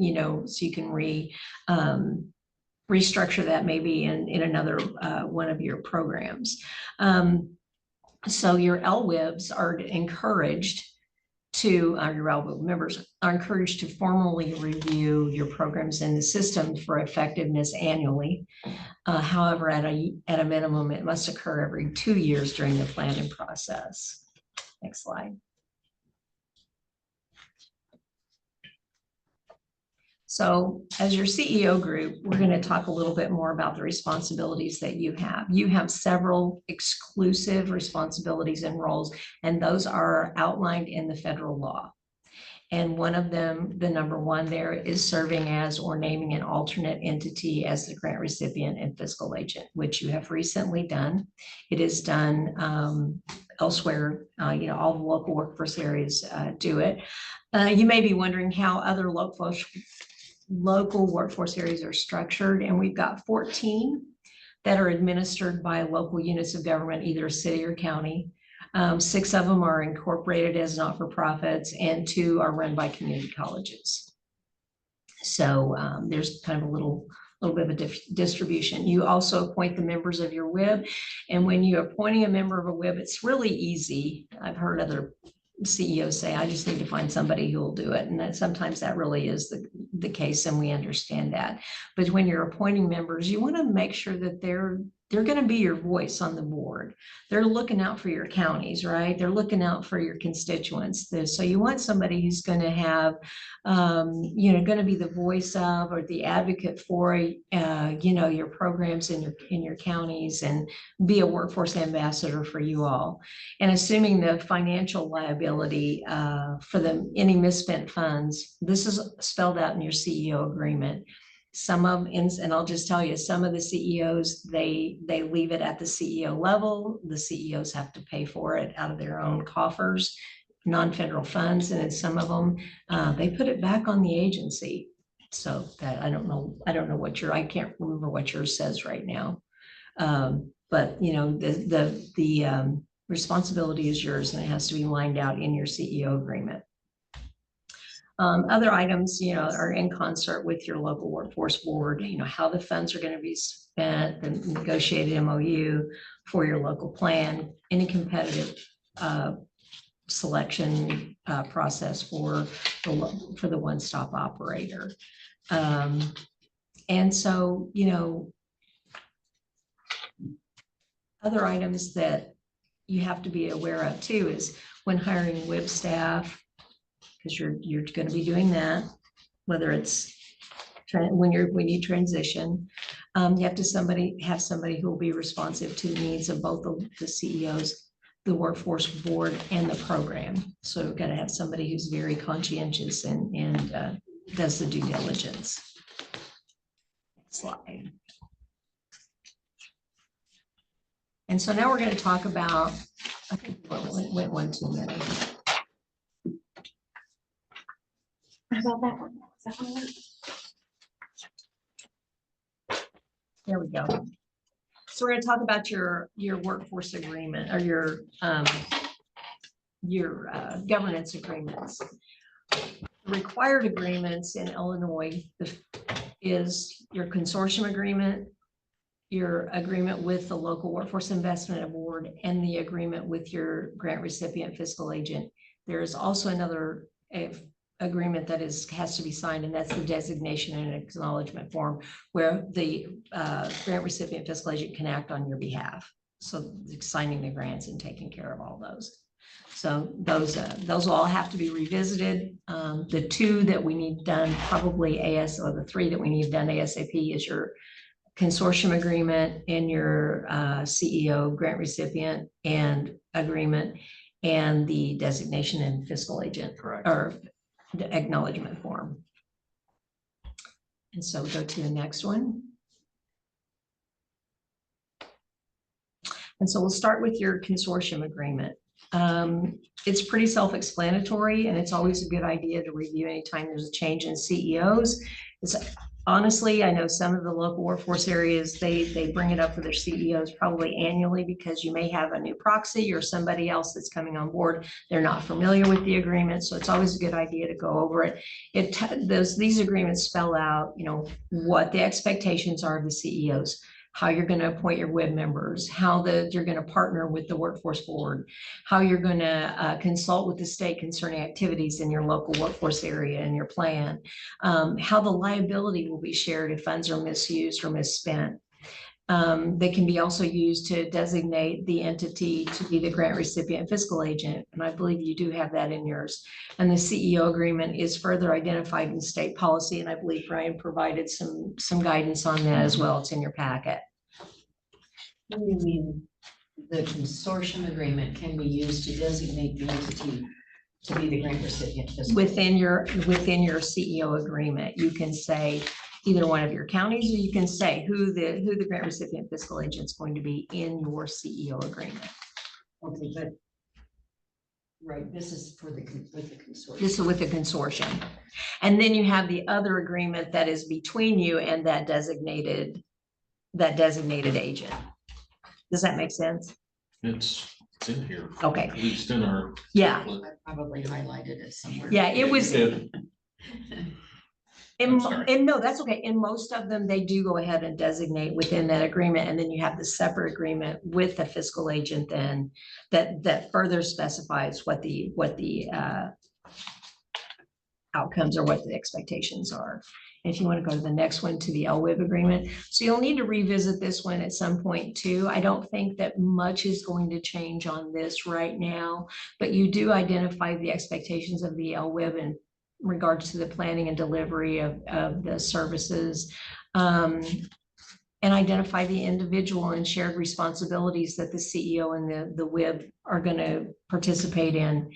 restructure that maybe in another one of your programs. So your LWIBs are encouraged to, your LWIB members are encouraged to formally review your programs in the system for effectiveness annually. However, at a minimum, it must occur every 2 years during the planning process. Next slide. So as your CEO group, we're going to talk a little bit more about the responsibilities that you have. You have several exclusive responsibilities and roles, and those are outlined in the federal law. And one of them, the number one there, is serving as or naming an alternate entity as the grant recipient and fiscal agent, which you have recently done. It is done elsewhere. All the local workforce areas do it. You may be wondering how other local workforce areas are structured, and we've got 14 that are administered by local units of government, either city or county. 6 of them are incorporated as not-for-profits, and 2 are run by community colleges. So there's kind of a little bit of a distribution. You also appoint the members of your WIB, and when you're appointing a member of a WIB, it's really easy. I've heard other CEOs say, I just need to find somebody who will do it. And that sometimes that really is the case, and we understand that. But when you're appointing members, you want to make sure that they're going to be your voice on the board. They're looking out for your counties, right? They're looking out for your constituents. So you want somebody who's going to have, going to be the voice of, or the advocate for, your programs in your counties, and be a workforce ambassador for you all. And assuming the financial liability for any misspent funds, this is spelled out in your CEO agreement. Some of, and I'll just tell you, some of the CEOs, they leave it at the CEO level. The CEOs have to pay for it out of their own coffers, non-federal funds, and in some of them, they put it back on the agency. So that I can't remember what yours says right now. But the responsibility is yours, and it has to be lined out in your CEO agreement. Other items, are in concert with your local workforce board, how the funds are going to be spent, the negotiated MOU for your local plan, any competitive selection process for the one-stop operator. And so, other items that you have to be aware of too is when hiring WIB staff, because you're going to be doing that, whether it's when you transition, you have to have somebody who will be responsive to the needs of both the CEOs, the workforce board, and the program. So we've got to have somebody who's very conscientious and does the due diligence. Next slide. And so now we're going to talk about, I think we went 1 too many. How about that one? Is that one? There we go. So we're going to talk about your workforce agreement, or your governance agreements. The required agreements in Illinois is your consortium agreement, your agreement with the local workforce investment board, and the agreement with your grant recipient fiscal agent. There is also another agreement that has to be signed, and that's the designation and acknowledgement form, where the grant recipient fiscal agent can act on your behalf. So signing the grants and taking care of all those. So those will all have to be revisited. The two that we need done probably or the three that we need done ASAP is your consortium agreement and your CEO grant recipient and agreement and the designation and fiscal agent Correct. or the acknowledgement form. And so go to the next one. And so we'll start with your consortium agreement. It's pretty self-explanatory, and it's always a good idea to review anytime there's a change in CEOs. Honestly, I know some of the local workforce areas, they bring it up for their CEOs probably annually because you may have a new proxy or somebody else that's coming on board. They're not familiar with the agreement, so it's always a good idea to go over it. These agreements spell out, what the expectations are of the CEOs, how you're going to appoint your WIB members, how you're going to partner with the workforce board, how you're going to consult with the state concerning activities in your local workforce area and your plan, how the liability will be shared if funds are misused or misspent. They can be also used to designate the entity to be the grant recipient fiscal agent. And I believe you do have that in yours. And the CEO agreement is further identified in state policy. And I believe Brian provided some guidance on that as well. It's in your packet. What do you mean, the consortium agreement can be used to designate the entity to be the grant recipient? Within your CEO agreement, you can say either one of your counties, or you can say who the grant recipient fiscal agent is going to be in your CEO agreement. Okay, but right, this is for with the consortium. This is with the consortium. And then you have the other agreement that is between you and that designated agent. Does that make sense? It's in here. Okay. At least in our. Yeah. template. I probably highlighted it somewhere. Yeah, it was. It- I'm sorry. And no, that's okay. In most of them, they do go ahead and designate within that agreement. And then you have the separate agreement with the fiscal agent then that further specifies what the outcomes or what the expectations are. If you want to go to the next one, to the LWIA agreement. So you'll need to revisit this one at some point too. I don't think that much is going to change on this right now, but you do identify the expectations of the LWIA in regards to the planning and delivery of the services, and identify the individual and shared responsibilities that the CEO and the WIB are going to participate in.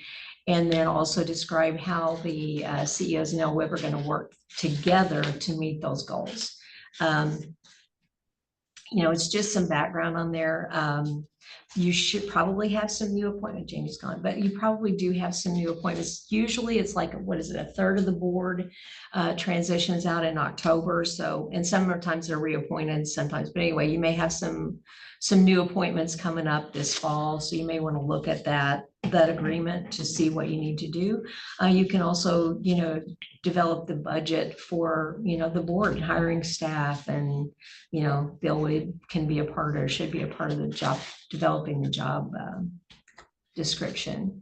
And then also describe how the CEOs and LWIB are going to work together to meet those goals. It's just some background on there. You should probably have some new appointments. Jamie's gone, but you probably do have some new appointments. Usually it's like, what is it? A third of the board transitions out in October. So, and sometimes they're reappointed sometimes, but anyway, you may have some new appointments coming up this fall. So you may want to look at that agreement to see what you need to do. You can also, develop the budget for, the board hiring staff, and, the LWIA can be a part or should be a part of the job, developing the job description.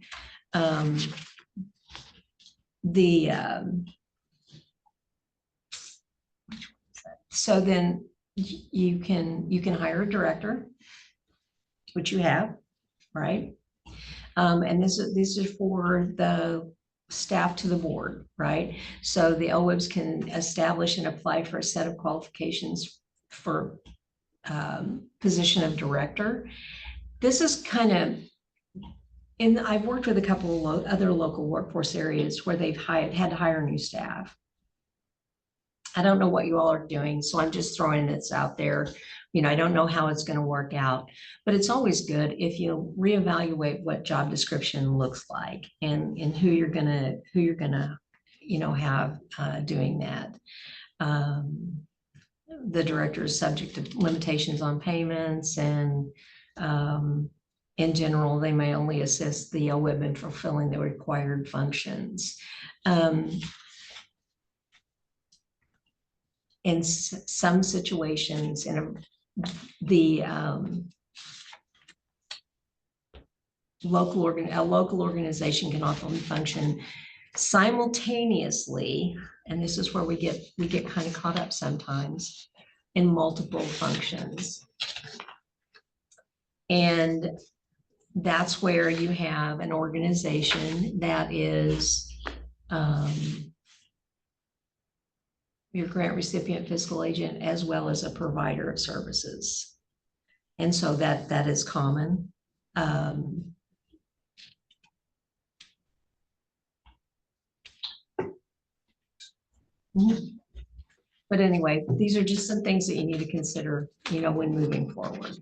So then you can hire a director, which you have, right? And this is for the staff to the board, right? So the LWIBs can establish and apply for a set of qualifications for position of director. This is kind of, I've worked with a couple of other local workforce areas where they've had to hire new staff. I don't know what you all are doing, so I'm just throwing this out there. I don't know how it's going to work out, but it's always good if you reevaluate what job description looks like and who you're gonna have doing that. The director is subject to limitations on payments, and in general, they may only assist the LWIB in fulfilling the required functions. In some situations, a local organization can often function simultaneously, and this is where we get kind of caught up sometimes, in multiple functions. And that's where you have an organization that is your grant recipient, fiscal agent, as well as a provider of services. And so that is common. But anyway, these are just some things that you need to consider, when moving forward.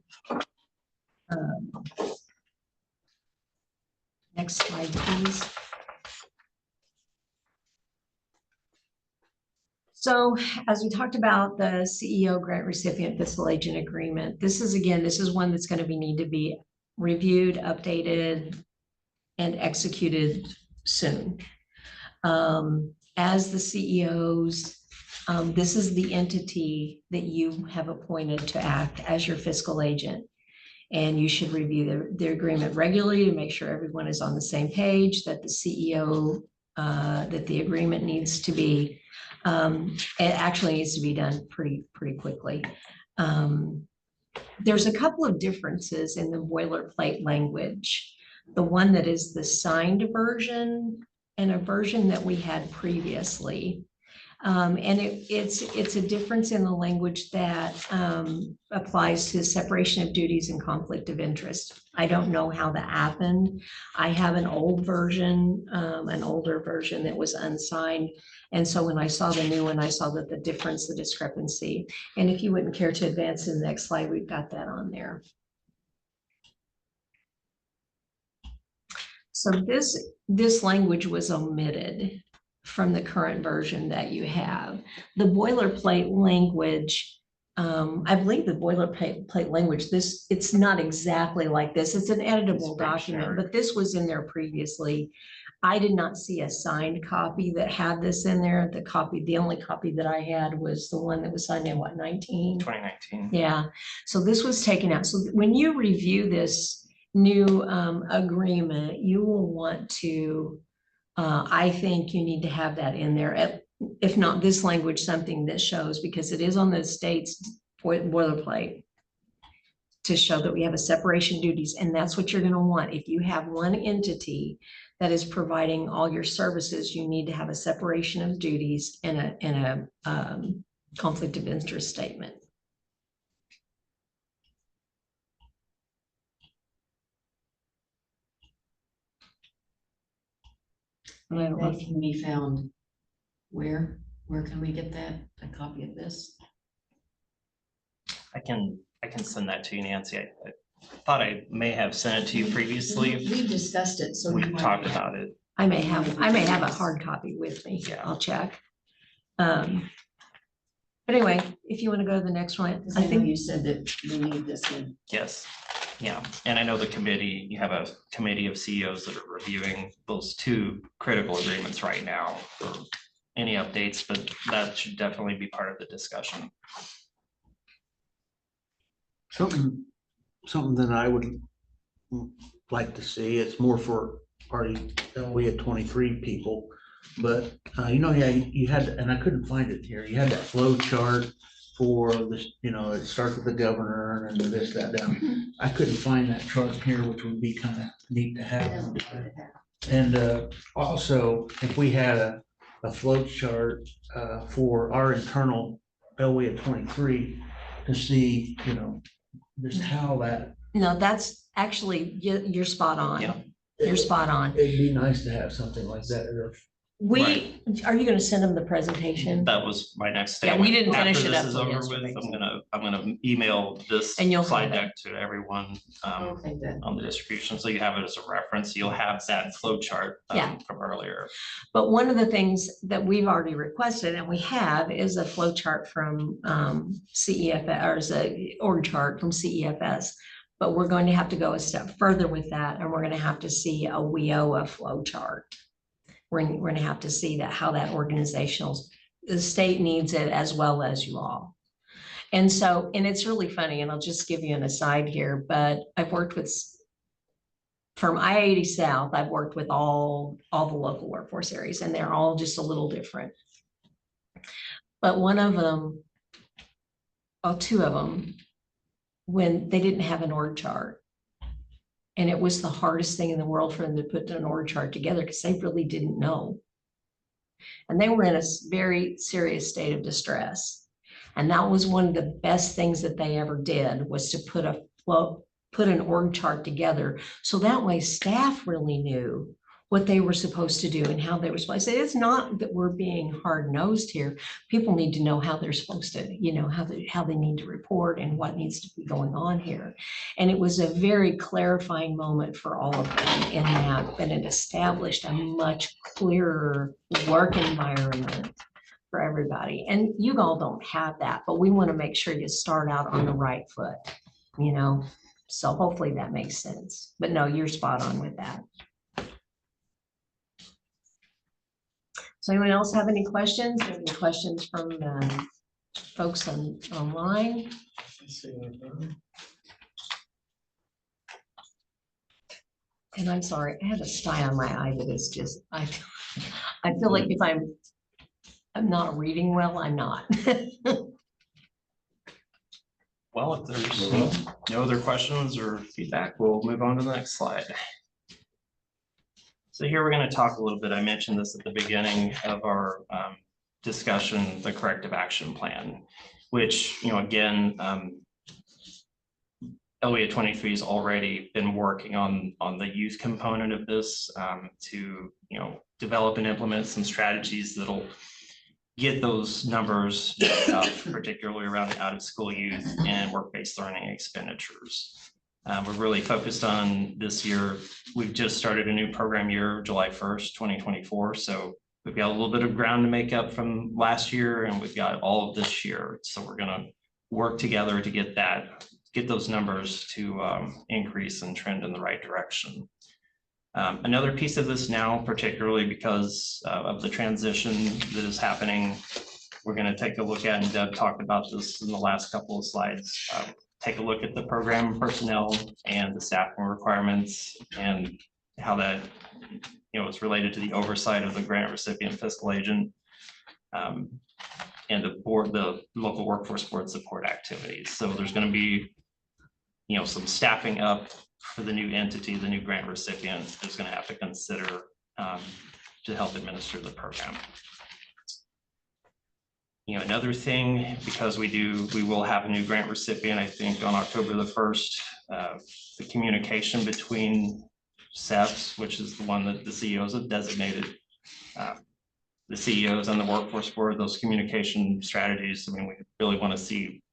Next slide, please. So as we talked about the CEO grant recipient fiscal agent agreement, this is one that's going to need to be reviewed, updated, and executed soon. As the CEOs, this is the entity that you have appointed to act as your fiscal agent. And you should review the agreement regularly to make sure everyone is on the same page, that the CEO, that the agreement needs to be, it actually needs to be done pretty quickly. There's a couple of differences in the boilerplate language. The one that is the signed version and a version that we had previously. And it's a difference in the language that applies to separation of duties and conflict of interest. I don't know how that happened. I have an older version that was unsigned. And so when I saw the new one, I saw that the difference, the discrepancy. And if you wouldn't care to advance to the next slide, we've got that on there. So this language was omitted from the current version that you have. The boilerplate language, I believe the boilerplate language, it's not exactly like this. It's an editable document, but this was in there previously. I did not see a signed copy that had this in there. The only copy that I had was the one that was signed in 2019. Yeah, so this was taken out. So when you review this new agreement, you will want to, I think you need to have that in there. If not this language, something that shows, because it is on the state's boilerplate, to show that we have a separation of duties. And that's what you're going to want. If you have one entity that is providing all your services, you need to have a separation of duties and a conflict of interest statement. And I don't know That can be found where can we get that, a copy of this? I can send that to you, Nancy. I thought I may have sent it to you previously. We discussed it, so. We've talked about it. I may have a hard copy with me. Yeah. I'll check. But anyway, if you want to go to the next one, Because I know you said that we need this one. Yes. Yeah. And I know the committee, you have a committee of CEOs that are reviewing those two critical agreements right now for any updates, but that should definitely be part of the discussion. Something that I would like to see, it's more for party LWIA 23 people, but yeah, you had, and I couldn't find it here, you had that flow chart for this, it starts with the governor and this, that, down. I couldn't find that chart here, which would be kind of neat to have. And also, if we had a flow chart for our internal LWIA 23 to see, just how that. No, that's actually, you're spot on. Yeah. You're spot on. It'd be nice to have something like that. Are you going to send them the presentation? That was my next Yeah, statement. we didn't finish After it this up is till over yesterday, with, so. I'm gonna email this And you'll slide have it. deck to everyone Okay, good. on the distribution, so you have it as a reference. You'll have that flow chart Yeah. from earlier. But one of the things that we've already requested, and we have, is a flow chart from CEFS, or is a org chart from CEFS. But we're going to have to go a step further with that, and we're going to have to see a WIOA flow chart. We're going to have to see how that the state needs it as well as you all. And so, and it's really funny, and I'll just give you an aside here, but I've worked with, from I-80 South, I've worked with all the local workforce areas, and they're all just a little different. But one of them, two of them, when they didn't have an org chart, And it was the hardest thing in the world for them to put an org chart together because they really didn't know. And they were in a very serious state of distress. And that was one of the best things that they ever did, was to put an org chart together. So that way staff really knew what they were supposed to do and how they were supposed to. It's not that we're being hard-nosed here. People need to know how they're supposed to, you know, how they need to report and what needs to be going on here. And it was a very clarifying moment for all of them in that, and it established a much clearer work environment for everybody. And you all don't have that, but we want to make sure you start out on the right foot, you know? So hopefully that makes sense. But no, you're spot on with that. So anyone else have any questions? Any questions from folks online? And I'm sorry, I have a sty on my eye that is just, I feel like if I'm not reading well, I'm not. Well, if there's no other questions or feedback, we'll move on to the next slide. So here we're going to talk a little bit. I mentioned this at the beginning of our discussion, the corrective action plan, which, you know, again, LWIA 23 has already been working on the youth component of this to, you know, develop and implement some strategies that'll get those numbers up, particularly around the out-of-school youth and work-based learning expenditures. We're really focused on this year. We've just started a new program year, July 1st, 2024. So we've got a little bit of ground to make up from last year, and we've got all of this year. So we're going to work together to get those numbers to increase and trend in the right direction. Another piece of this now, particularly because of the transition that is happening, we're going to take a look at, and Deb talked about this in the last couple of slides, take a look at the program personnel and the staffing requirements and how that, you know, is related to the oversight of the grant recipient fiscal agent and the local workforce board support activities. So there's going to be, you know, some staffing up for the new entity, the new grant recipient is going to have to consider to help administer the program. You know, another thing, because we will have a new grant recipient, I think on October the 1st, the communication between CEFs, which is the one that the CEOs have designated, the CEOs and the workforce board, those communication strategies, I mean, we really want to see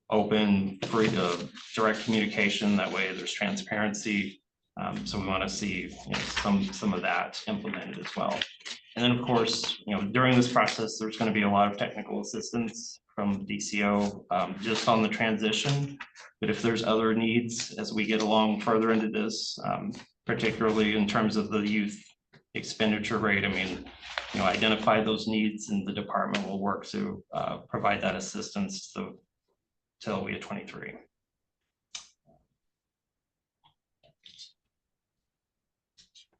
open, free to direct communication. That way there's transparency. So we want to see, you know, some of that implemented as well. And then, of course, you know, during this process, there's going to be a lot of technical assistance from DCEO just on the transition. But if there's other needs as we get along further into this, particularly in terms of the youth expenditure rate, I mean, you know, identify those needs, and the department will work to provide that assistance to LWIA 23.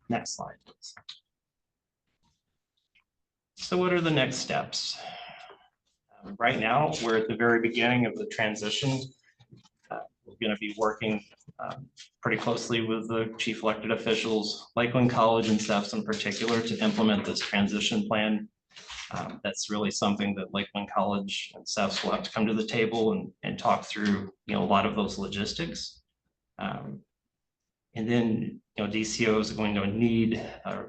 Next slide, please. So what are the next steps? Right now, we're at the very beginning of the transition. We're going to be working pretty closely with the chief elected officials, Lakeland College and CEFs in particular, to implement this transition plan. That's really something that Lakeland College and CEFs will have to come to the table and talk through, you know, a lot of those logistics. And then, you know, DCEOs are going to need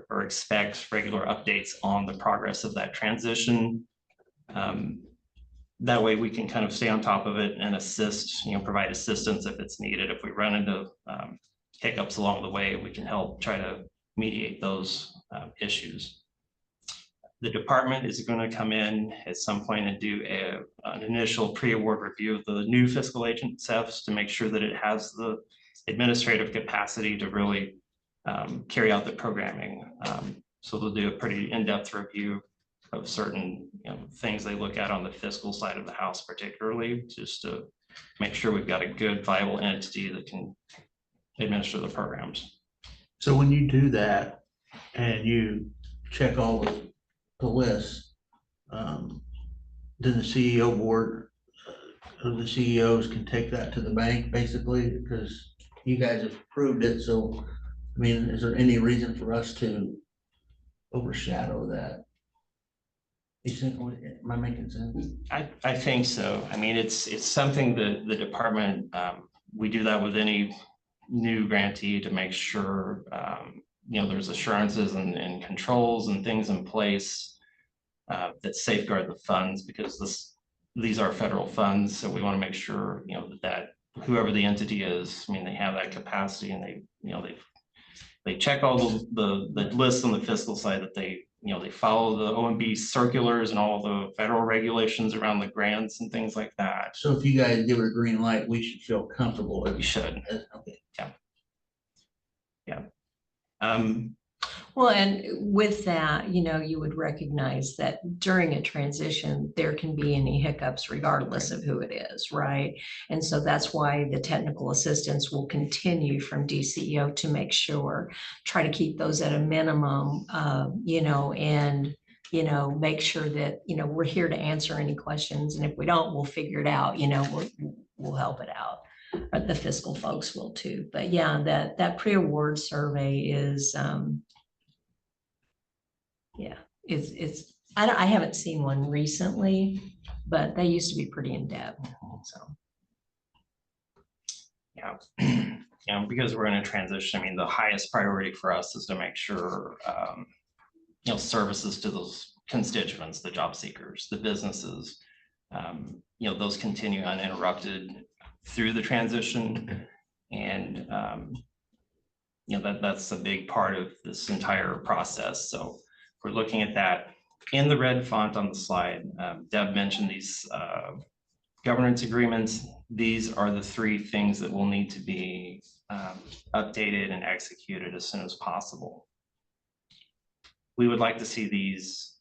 or expect regular updates on the progress of that transition. That way we can kind of stay on top of it and assist, you know, provide assistance if it's needed. If we run into hiccups along the way, we can help try to mediate those issues. The department is going to come in at some point and do an initial pre-award review of the new fiscal agent CEFs to make sure that it has the administrative capacity to really carry out the programming. So they'll do a pretty in-depth review of certain, you know, things they look at on the fiscal side of the house, particularly just to make sure we've got a good viable entity that can administer the programs. So when you do that and you check all the lists, then the CEO board, the CEOs can take that to the bank basically, because you guys have approved it, so, I mean, is there any reason for us to overshadow that? You think, am I making sense? I think so. I mean, it's something that the department, we do that with any new grantee to make sure, there's assurances and controls and things in place that safeguard the funds, because these are federal funds. So we want to make sure, that whoever the entity is, I mean, they have that capacity, and they check all the lists on the fiscal side, that they follow the OMB circulars and all the federal regulations around the grants and things like that. So if you guys give it a green light, we should feel comfortable. We should. Okay. Yeah. Well, and with that, you would recognize that during a transition, there can be any hiccups regardless of who it is, right? And so that's why the technical assistance will continue from DCEO to make sure, try to keep those at a minimum, and make sure that, we're here to answer any questions. And if we don't, we'll figure it out, we'll help it out. Or the fiscal folks will too. But yeah, that pre-award survey is, I haven't seen one recently, but they used to be pretty in-depth, so. Yeah. Because we're in a transition, I mean, the highest priority for us is to make sure, services to those constituents, the job seekers, the businesses, those continue uninterrupted through the transition. And, that's a big part of this entire process. So we're looking at that in the red font on the slide. Deb mentioned these governance agreements. These are the 3 things that will need to be updated and executed as soon as possible. We would like to see these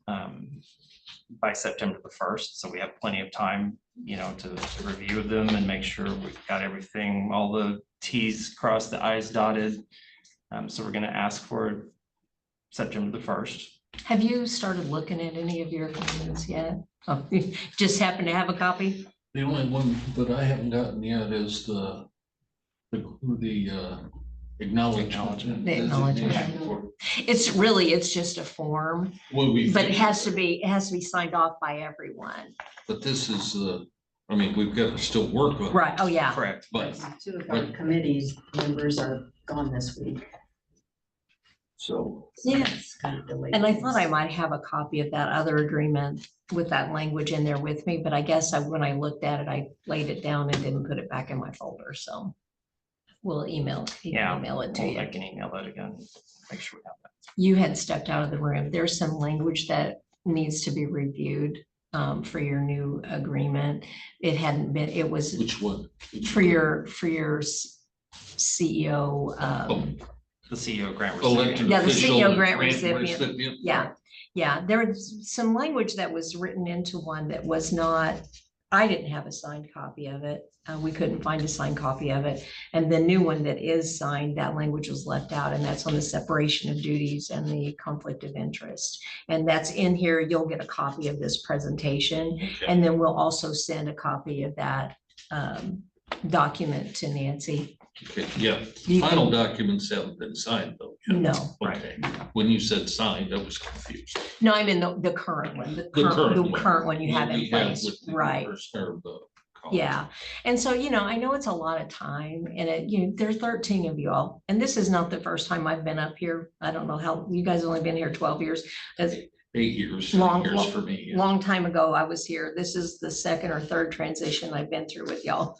by September the 1st, so we have plenty of time, to review them and make sure we've got everything, all the T's crossed, the I's dotted. So we're going to ask for September the 1st. Have you started looking at any of your agreements yet? Oh, you just happen to have a copy? The only one that I haven't gotten yet is the acknowledgement. The acknowledgement. It's just a form, Well, but it has to be signed off by everyone. But this is we've got to still work on it. Right, oh yeah. Correct. But 2 of our committees members are gone this week. so Yes. Kind of delayed. And I thought I might have a copy of that other agreement with that language in there with me, but I guess when I looked at it, I laid it down and didn't put it back in my folder, so. We'll email it to you. I can email that again, make sure we have that. You had stepped out of the room. There's some language that needs to be reviewed for your new agreement. It hadn't been, it was which one? for your CEO. The CEO grant Elected recipient. Yeah, the official CEO grant recipient. Yeah. Yeah, there was some language that was written into one that was not, I didn't have a signed copy of it. We couldn't find a signed copy of it. And the new one that is signed, that language was left out, and that's on the separation of duties and the conflict of interest. And that's in here. You'll get a copy of this presentation. Okay. And then we'll also send a copy of that document to Nancy. Okay, yeah, You final can- documents haven't been signed though. yet. No, Okay, when you said signed, I was confused. no, I mean the current one, the current one you have What in we have place, with the right? university or the college. Yeah, and so, I know it's a lot of time, and there's 13 of you all, and this is not the first time I've been up here. I don't know how, you guys only been here 12 years. That's 8 years, Long- 10 years for me. yeah. long time ago I was here. This is the 2nd or 3rd transition I've been through with y'all.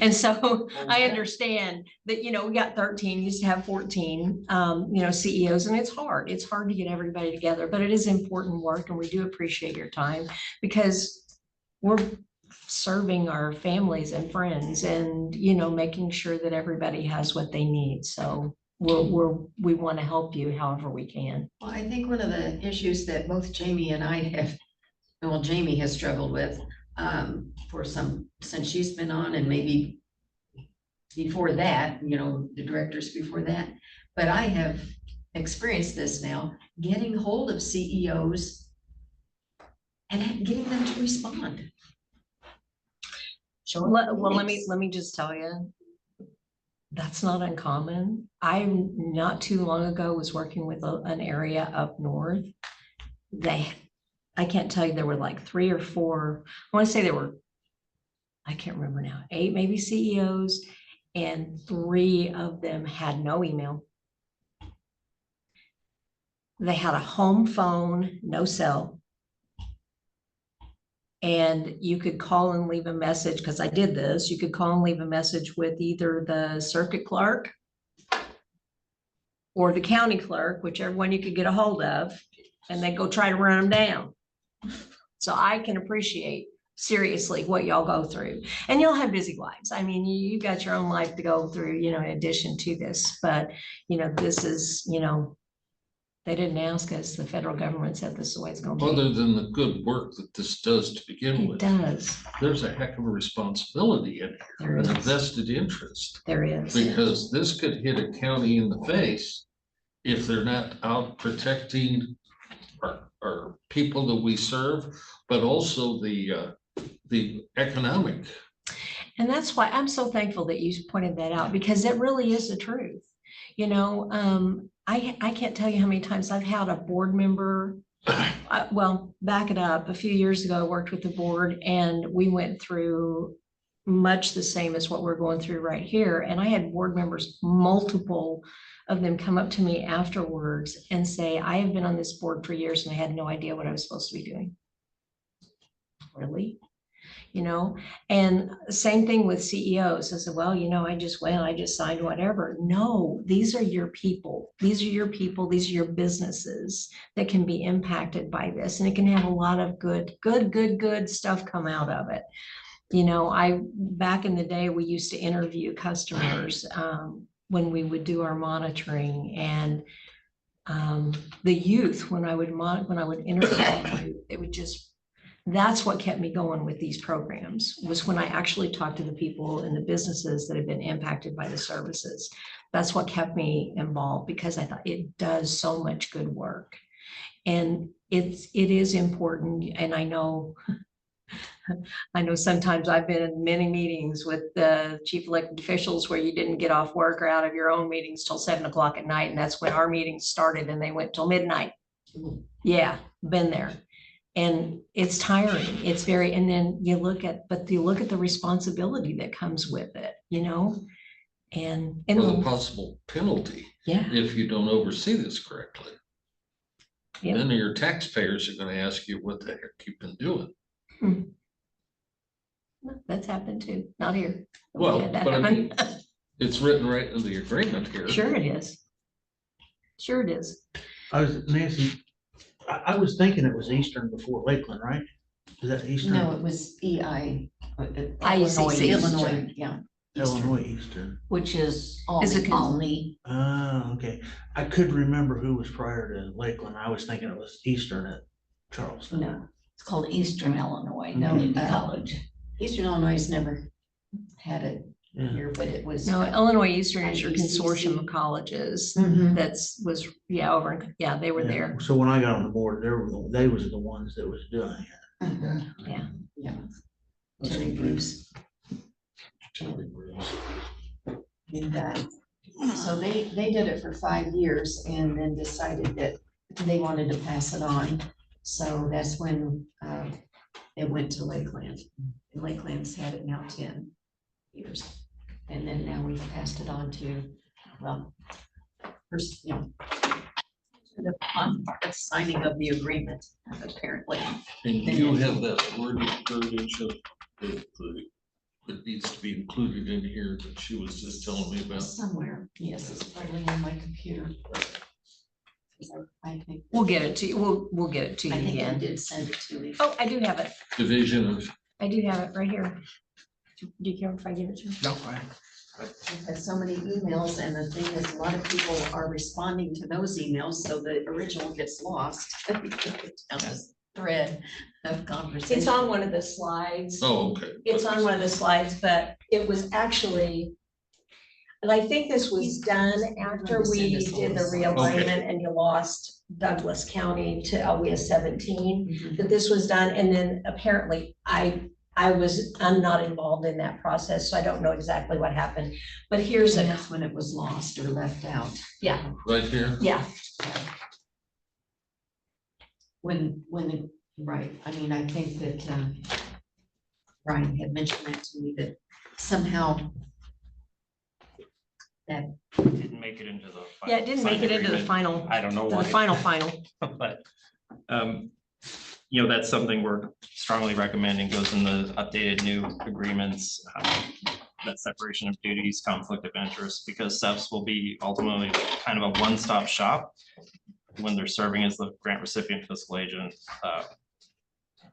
And so I understand that, we got 13, used to have 14, CEOs, and it's hard to get everybody together, but it is important work, and we do appreciate your time, because we're serving our families and friends and, making sure that everybody has what they need. So we want to help you however we can. Well, I think one of the issues that both Jamie and I have, well, Jamie has struggled with since she's been on, and maybe before that, the directors before that, but I have experienced this now, getting hold of CEOs and getting them to respond. Well, let me just tell you, That's not uncommon. I, not too long ago, was working with an area up north. I can't tell you, there were like 3 or 4, I want to say there were, I can't remember now, 8 maybe CEOs, and 3 of them had no email. They had a home phone, no cell. And you could call and leave a message, because I did this, you could call and leave a message with either the circuit clerk or the county clerk, whichever one you could get a hold of, and they go try to run them down. So I can appreciate seriously what y'all go through, and y'all have busy lives. I mean, you got your own life to go through, you know, in addition to this, but you know, this is, you know, they didn't ask us. The federal government said this is the way it's going to be. Other than the good work that this does to begin It with, does. there's a heck of a responsibility in There here, and a is. vested interest. There is. Because this could hit a county in the face if they're not out protecting our people that we serve, but also the economic. And that's why I'm so thankful that you pointed that out, because it really is the truth. You know, I can't tell you how many times I've had a board member, well, back it up, a few years ago, I worked with the board and we went through much the same as what we're going through right here. And I had board members, multiple of them, come up to me afterwards and say, I have been on this board for years and I had no idea what I was supposed to be doing. Really? You know, and same thing with CEOs. I said, well, you know, I just signed whatever. No, these are your people. These are your people. These are your businesses that can be impacted by this. And it can have a lot of good stuff come out of it. You know, back in the day, we used to interview customers when we would do our monitoring, and the youth, when I would interview them, it would just, that's what kept me going with these programs, was when I actually talked to the people in the businesses that have been impacted by the services. That's what kept me involved, because I thought it does so much good work. And it is important. And I know sometimes I've been in many meetings with the chief elected officials where you didn't get off work or out of your own meetings till 7 o'clock at night. And that's when our meetings started, and they went till midnight. Yeah, been there. And it's tiring. It's very, and then you look at the responsibility that comes with it, you know, and Or the possible penalty yeah, if you don't oversee this correctly. Yep. Then your taxpayers are going to ask you what the heck you've been doing. that's happened too. Not here. Well, Yeah, that but I mean, happened. it's written right in the agreement here. Sure it is. Sure it is. Nancy, I was thinking it was Eastern before Lakeland, right? Is that Eastern? No, it was EI. IECC. Illinois, yeah, Illinois Eastern. which is Is Almy it- Colony. Okay. I could remember who was prior to Lakeland. I was thinking it was Eastern at Charleston. No, it's called Eastern Illinois No, Community College. Eastern Illinois has never had it Yeah. here, but it was. No, Illinois Eastern is your IECC. consortium of colleges. Mhm. They were Yeah. there. So when I got on the board, they was the ones that was doing it. Mhm. Yeah. Yeah. Terry Bruce. And so they did it for 5 years and then decided that they wanted to pass it on. So that's when it went to Lakeland. And Lakeland's had it now 10 years. And then now we've passed it on to, well, first, you know, the signing of the agreement, apparently. And you have that wordage of that needs to be included in here that she was just telling me about. Somewhere, yes, it's probably on my computer. I think. We'll get it to you. We'll get it to you I think I again. did send it to you. Oh, I do have it. Division of, I do have it right here. Do you care if I give it to you? No, I. We've had so many emails, and the thing is, a lot of people are responding to those emails, so the original gets lost. On this thread of conversation. It's on one of the slides. oh, okay. It's on one of the slides, but it was actually, and I think this was done after we did the realignment and you lost Douglas County to LWIA 17, Mhm. that this was done. And then apparently I I'm not involved in that process, so I don't know exactly what happened. But here's And a, that's when it was lost or left out. yeah, Right here. yeah. Right, I mean, I think that, Brian had mentioned that to me, that somehow Didn't make it into the. Yeah, it didn't make signed it into the agreement. final, I don't know the why. final. But, that's something we're strongly recommending goes in the updated new agreements. That separation of duties, conflict of interest, because SEFs will be ultimately kind of a one-stop shop when they're serving as the grant recipient fiscal agent,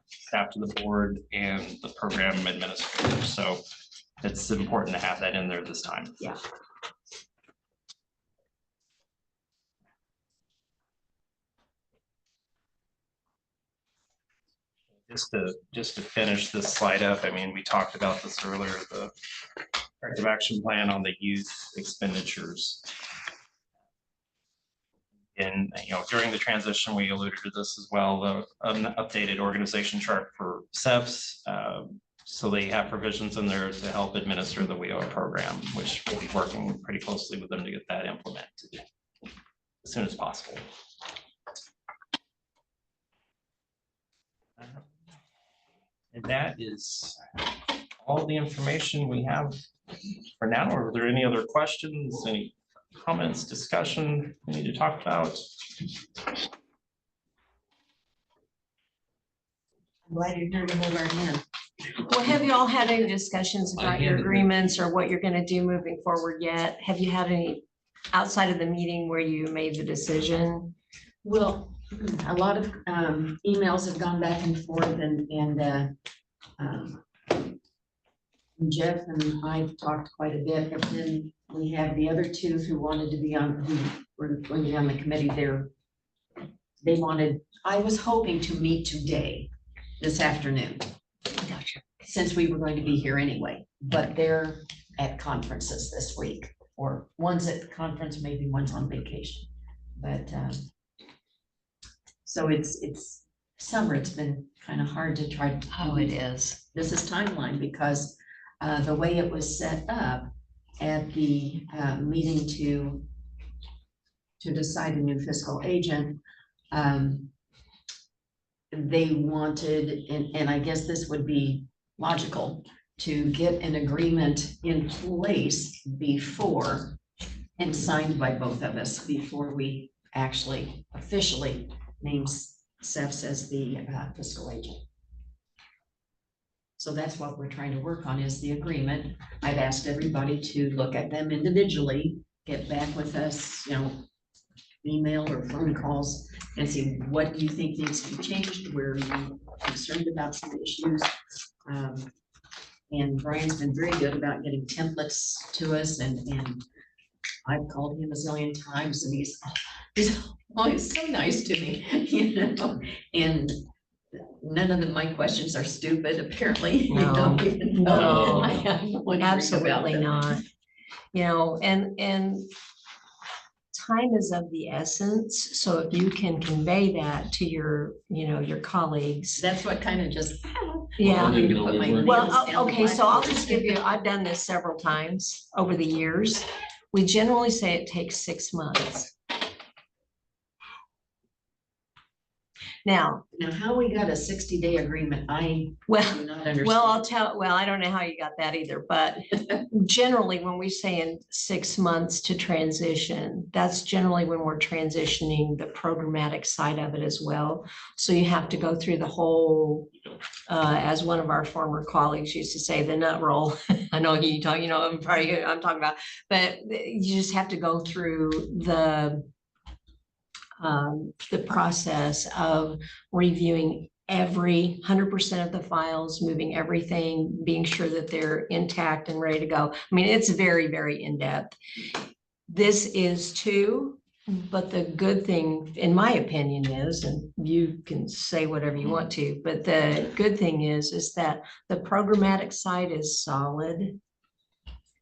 staff to the board, and the program administrator. So it's important to have that in there this time. Yeah. Just to finish this slide up, I mean, we talked about this earlier, the corrective action plan on the youth expenditures. And, during the transition, we alluded to this as well, an updated organization chart for SEFs. So they have provisions in there to help administer the WIA program, which we'll be working pretty closely with them to get that implemented as soon as possible. And that is all the information we have for now. Are there any other questions, any comments, discussion we need to talk about? I'm glad you're here to hold our hand. Well, have you all had any discussions about your agreements or what you're gonna do moving forward yet? Have you had any outside of the meeting where you made the decision? Well, a lot of emails have gone back and forth and Jeff and I talked quite a bit, but then we have the other two who wanted to be on, who were going to be on the committee there. They wanted, I was hoping to meet today, this afternoon. Gotcha. Since we were going to be here anyway, but they're at conferences this week, or one's at conference, maybe one's on vacation. But so it's summer, it's been kind of hard to try. Oh, it is. This is timeline because the way it was set up at the meeting to decide a new fiscal agent, they wanted, and I guess this would be logical, to get an agreement in place before and signed by both of us before we actually officially name SEFs as the fiscal agent. So that's what we're trying to work on, is the agreement. I've asked everybody to look at them individually, get back with us, email or phone calls, and see what do you think needs to be changed, where you're concerned about some issues. And Brian's been very good about getting templates to us, and I've called him a zillion times, and he's always so nice to me, and none of my questions are stupid, apparently. You No, don't even no, know. I have no idea about absolutely them. not. And time is of the essence. So if you can convey that to your colleagues. That's what kind of just. Yeah. wanted to put my nails Well, down the okay, so I'll blackboard. just give you, I've done this several times over the years. We generally say it takes 6 months. Now, How we got a 60-day agreement, I well, do not understand. well, I don't know how you got that either, but generally when we say in 6 months to transition, that's generally when we're transitioning the programmatic side of it as well. So you have to go through the whole, as one of our former colleagues used to say, the nut roll. I know I'm talking about, but you just have to go through the process of reviewing every 100% of the files, moving everything, being sure that they're intact and ready to go. I mean, it's very, very in-depth. This is too, but the good thing, in my opinion, is, and you can say whatever you want to, but the good thing is that the programmatic side is solid.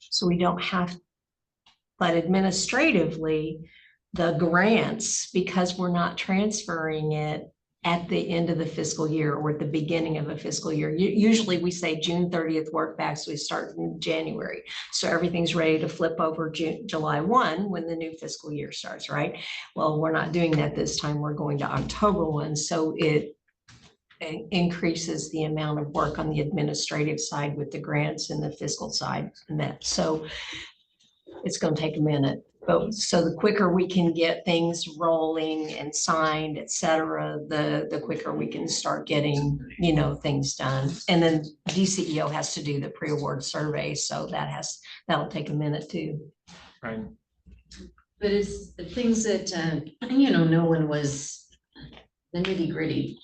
So we don't have, but administratively, the grants, because we're not transferring it at the end of the fiscal year or at the beginning of a fiscal year. Usually we say June 30th work back, so we start in January. So everything's ready to flip over July 1 when the new fiscal year starts, right? Well, we're not doing that this time. We're going to October 1. So it increases the amount of work on the administrative side with the grants and the fiscal side and that. So it's going to take a minute. But so the quicker we can get things rolling and signed, et cetera, the quicker we can start getting, you know, things done. And then DCEO has to do the pre-award survey. So that'll take a minute too. Right. But it's the things that, you know, no one was, the nitty gritty,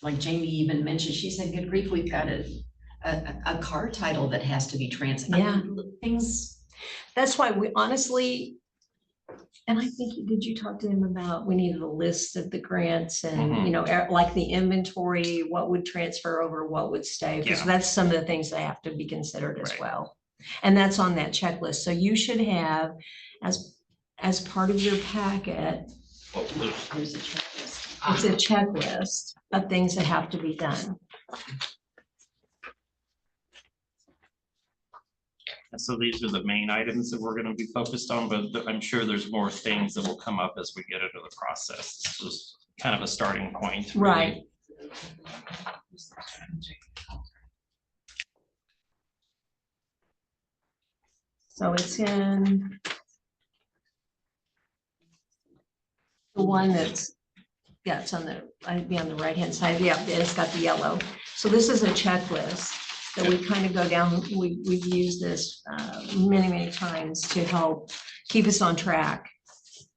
like Jamie even mentioned, she said, good grief, we've got a car title that has to be transferred. Yeah. Things. That's why we honestly, and I think, did you talk to him about, we needed a list of the grants and, you know, like the inventory, what would transfer over, what would stay? Because Yeah. that's some of the things that have to be considered as Right. well. And that's on that checklist. So you should have, as part of your packet, There's a checklist. it's a checklist of things that have to be done. So these are the main items that we're going to be focused on, but I'm sure there's more things that will come up as we get into the process. This was kind of a starting point. Really. Right. So it's in the one that's, yeah, it's on the, I'd be on the right-hand side. Yeah, it's got the yellow. So this is a checklist that we kind of go down. We've used this many, many times to help keep us on track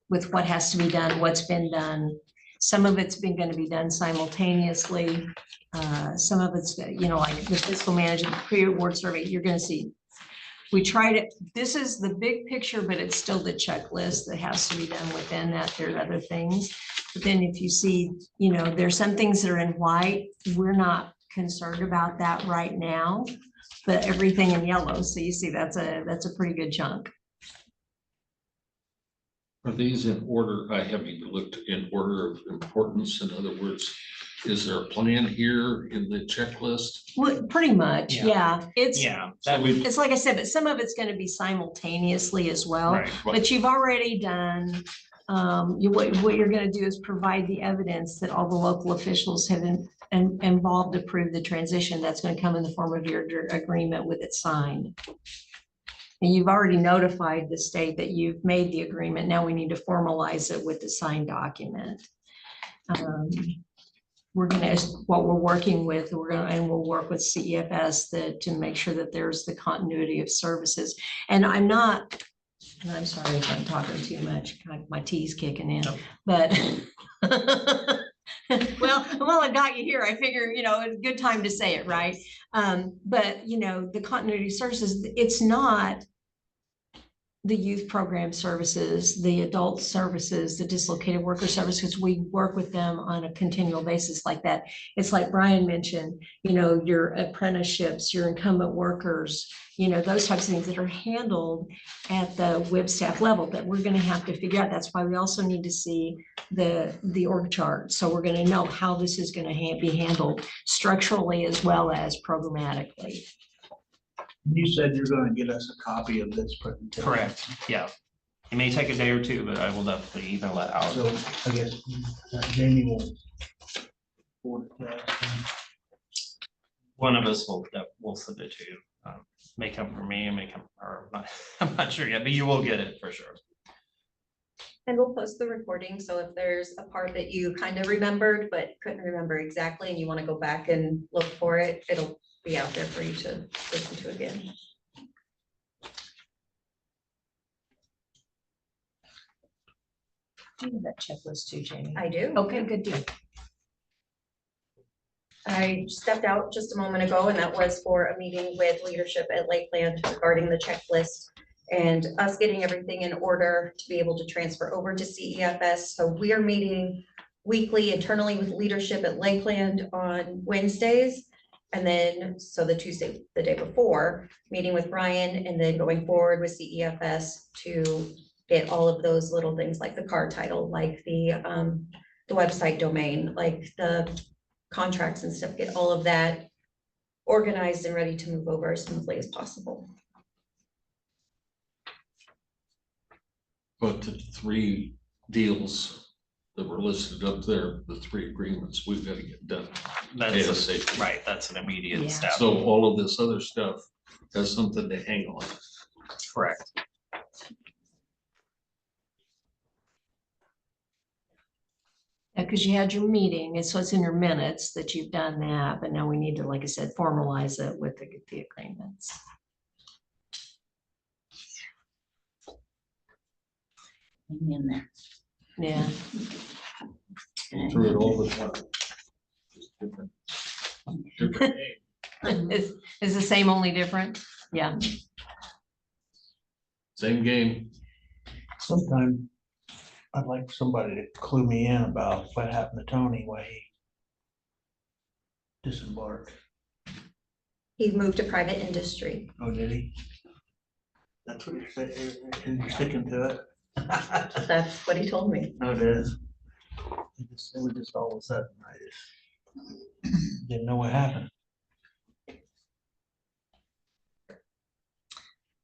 with what has to be done, what's been done. Some of it's been going to be done simultaneously. Some of it's, you know, like the fiscal management pre-award survey, you're going to see. We tried it. This is the big picture, but it's still the checklist that has to be done within that. There's other things. But then if you see, you know, there's some things that are in white. We're not concerned about that right now, but everything in yellow. So you see, that's a pretty good chunk. Are these in order? I haven't looked in order of importance. In other words, is there a plan here in the checklist? Well, pretty much, yeah. Yeah, that would, It's like I said, but some of it's going to be simultaneously as well. right. But you've already done, what you're going to do is provide the evidence that all the local officials have involved to prove the transition. That's going to come in the form of your agreement with it signed. And you've already notified the state that you've made the agreement. Now we need to formalize it with the signed document. What we're working with, and we'll work with CEFS to make sure that there's the continuity of services. And I'm sorry if I'm talking too much, my tea's kicking in, but well, I got you here. I figure, you know, it's a good time to say it, right? But you know, the continuity of services, it's not the youth program services, the adult services, the dislocated worker services. We work with them on a continual basis like that. It's like Brian mentioned, you know, your apprenticeships, your incumbent workers, you know, those types of things that are handled at the WIB staff level that we're going to have to figure out. That's why we also need to see the org chart. So we're going to know how this is going to be handled structurally as well as programmatically. You said you're gonna get us a copy of this presentation. Correct. Yeah. It may take a day or two, but I will definitely email that out. So I guess Jamie will forward it to us. One of us will send it to you. May come from me and may come, or not, I'm not sure yet, but you will get it for sure. And we'll post the recording. So if there's a part that you kind of remembered, but couldn't remember exactly, and you want to go back and look for it, it'll be out there for you to listen to again. Do you have that checklist too, Jamie? I do. Okay, good deal. I stepped out just a moment ago, and that was for a meeting with leadership at Lakeland regarding the checklist and us getting everything in order to be able to transfer over to CEFS. So we are meeting weekly internally with leadership at Lakeland on Wednesdays. And then, so the Tuesday, the day before, meeting with Brian, and then going forward with CEFS to get all of those little things like the car title, like the the website domain, like the contracts and stuff, get all of that organized and ready to move over as smoothly as possible. But the 3 deals that were listed up there, the 3 agreements, we've got to get done. That's, ASAP. right, that's an immediate Yeah. step. So all of this other stuff has something to hang on. Correct. Yeah, because you had your meeting, and so it's in your minutes that you've done that, but now we need to, like I said, formalize it with the agreements. Hang in there. Yeah, Through it all the time. Just different- different name. is the same, only different? Yeah. Same game. Sometime I'd like somebody to clue me in about what happened to Tony when he disembarked. He moved to private industry. Oh, did he? That's what you're saying, and you're sticking to it? That's what he told me. No, it is. It was just all of a sudden, I just didn't know what happened.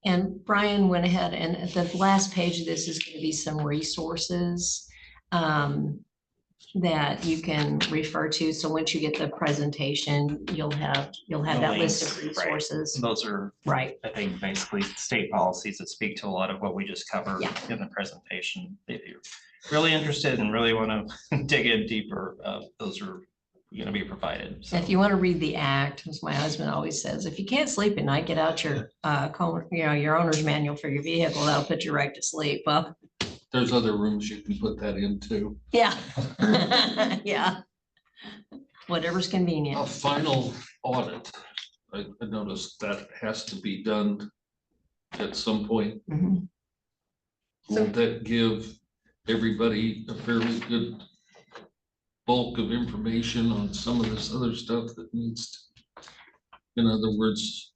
And Brian went ahead, and at the last page of this is going to be some resources that you can refer to. So once you get the presentation, you'll have The that list of links, right. resources. Those are, Right. I think, basically state policies that speak to a lot of what we just covered Yeah. in the presentation. If you're really interested and really want to dig in deeper, those are going to be provided. So If you want to read the act, as my husband always says, if you can't sleep at night, get out your your owner's manual for your vehicle. That'll put you right to sleep. Well, There's other rooms you can put that into. yeah. Yeah. Whatever's A convenient. final audit, I noticed that has to be done at some point. Mhm. Won't that give everybody a fairly good bulk of information on some of this other stuff that needs to, in other words,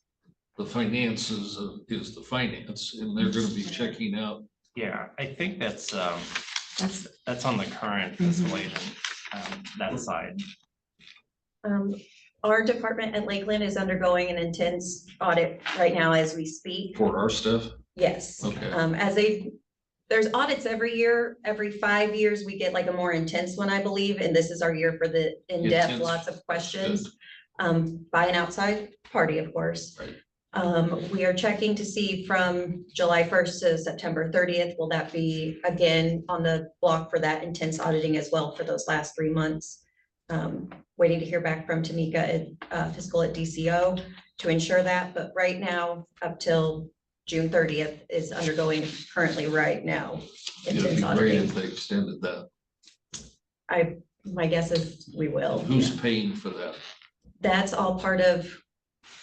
the finances is the finance, and they're gonna be checking out. yeah, I think that's on the current Mhm. fiscal agent, that side. Our department at Lakeland is undergoing an intense audit right now as we speak. For our stuff, Yes. okay. There's audits every year, every 5 years, we get like a more intense one, I believe, and this is our year for the in-depth, Intense. lots of questions. By an outside party, of course. Right. We are checking to see from July 1st to September 30th, will that be again on the block for that intense auditing as well for those last 3 months? Waiting to hear back from Tamika at fiscal at DCEO to ensure that, but right now, up till June 30th is undergoing currently right now. It'd Intense be great auditing. if they extended that. My guess is we will. Who's paying for that? That's all part of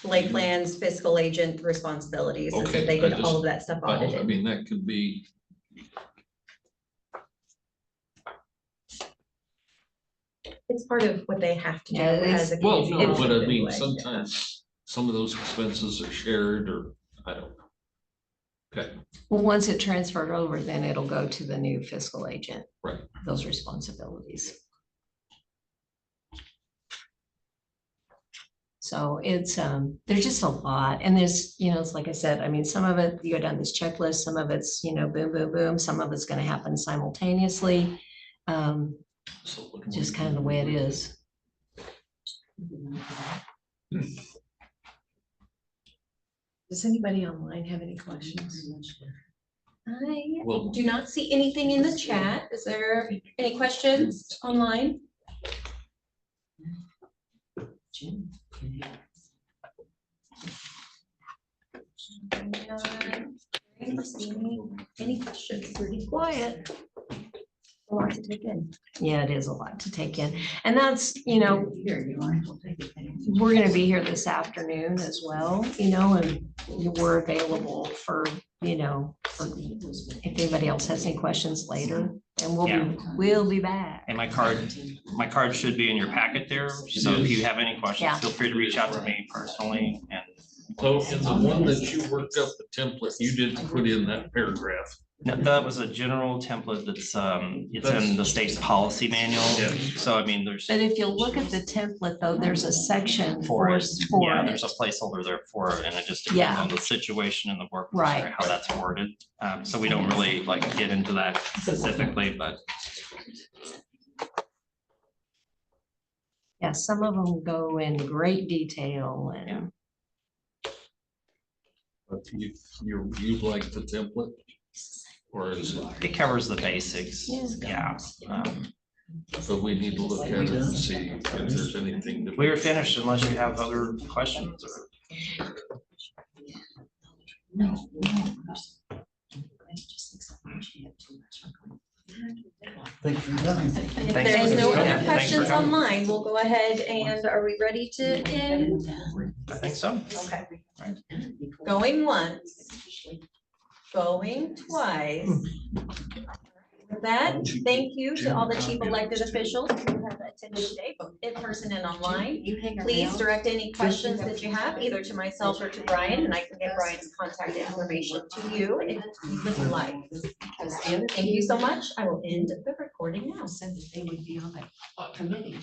Lakeland's fiscal agent responsibilities, is that Okay, they I get all just- of that stuff I audited. mean, that could be, It's part of what they have to do Yeah, it's- as a. well, community no, but I mean, anyway. sometimes some of those expenses are shared, or I don't know. Okay, Well, once it transferred over, then it'll go to the new fiscal agent. Right. Those responsibilities. So it's, there's just a lot, and there's, it's like I said, I mean, some of it, you go down this checklist, some of it's, boom, boom, boom, some of it's gonna happen simultaneously. so what do Just we kind of the do way it with is. Does anybody online have any questions? I Well, do not see anything in the chat. Is there any questions online? Any questions? Pretty quiet. A lot to take in. Yeah, it is a lot to take in. And that's, Here, you might as well take it. we're gonna be here this afternoon as well, and we're available for if anybody else has any questions later, and we'll be back. And my card should be in your packet there. So if you have any questions, Yeah. feel free to reach out to me personally, and so in the one that you worked up the template, you didn't put in that paragraph. No, that was a general template that's, it's in the state's policy manual. So I mean, there's. But if you look at the template though, there's a section For for, it, for yeah, it. there's a placeholder there for it, and it just depends Yeah. on the situation and the workforce, Right. or how that's worded. So we don't really like get into that specifically, but Yeah, some of them go in great detail and But you like the template? Or is it, it covers the basics, yeah. so we need to look at it and see if there's anything that. We were finished unless you have other questions or. No. Thanks for coming. If Thanks there's for no coming. other Thanks for questions coming. online, we'll go ahead and are we ready to end? I think so. Okay. Going once. Going twice. With that, thank you to all the chief elected officials who have attended today, both in person and online. Please direct any questions that you have either to myself or to Brian, and I can get Brian's contact information to you if you would like. Thank you so much. I will end the recording now. Said that they would be on that committee.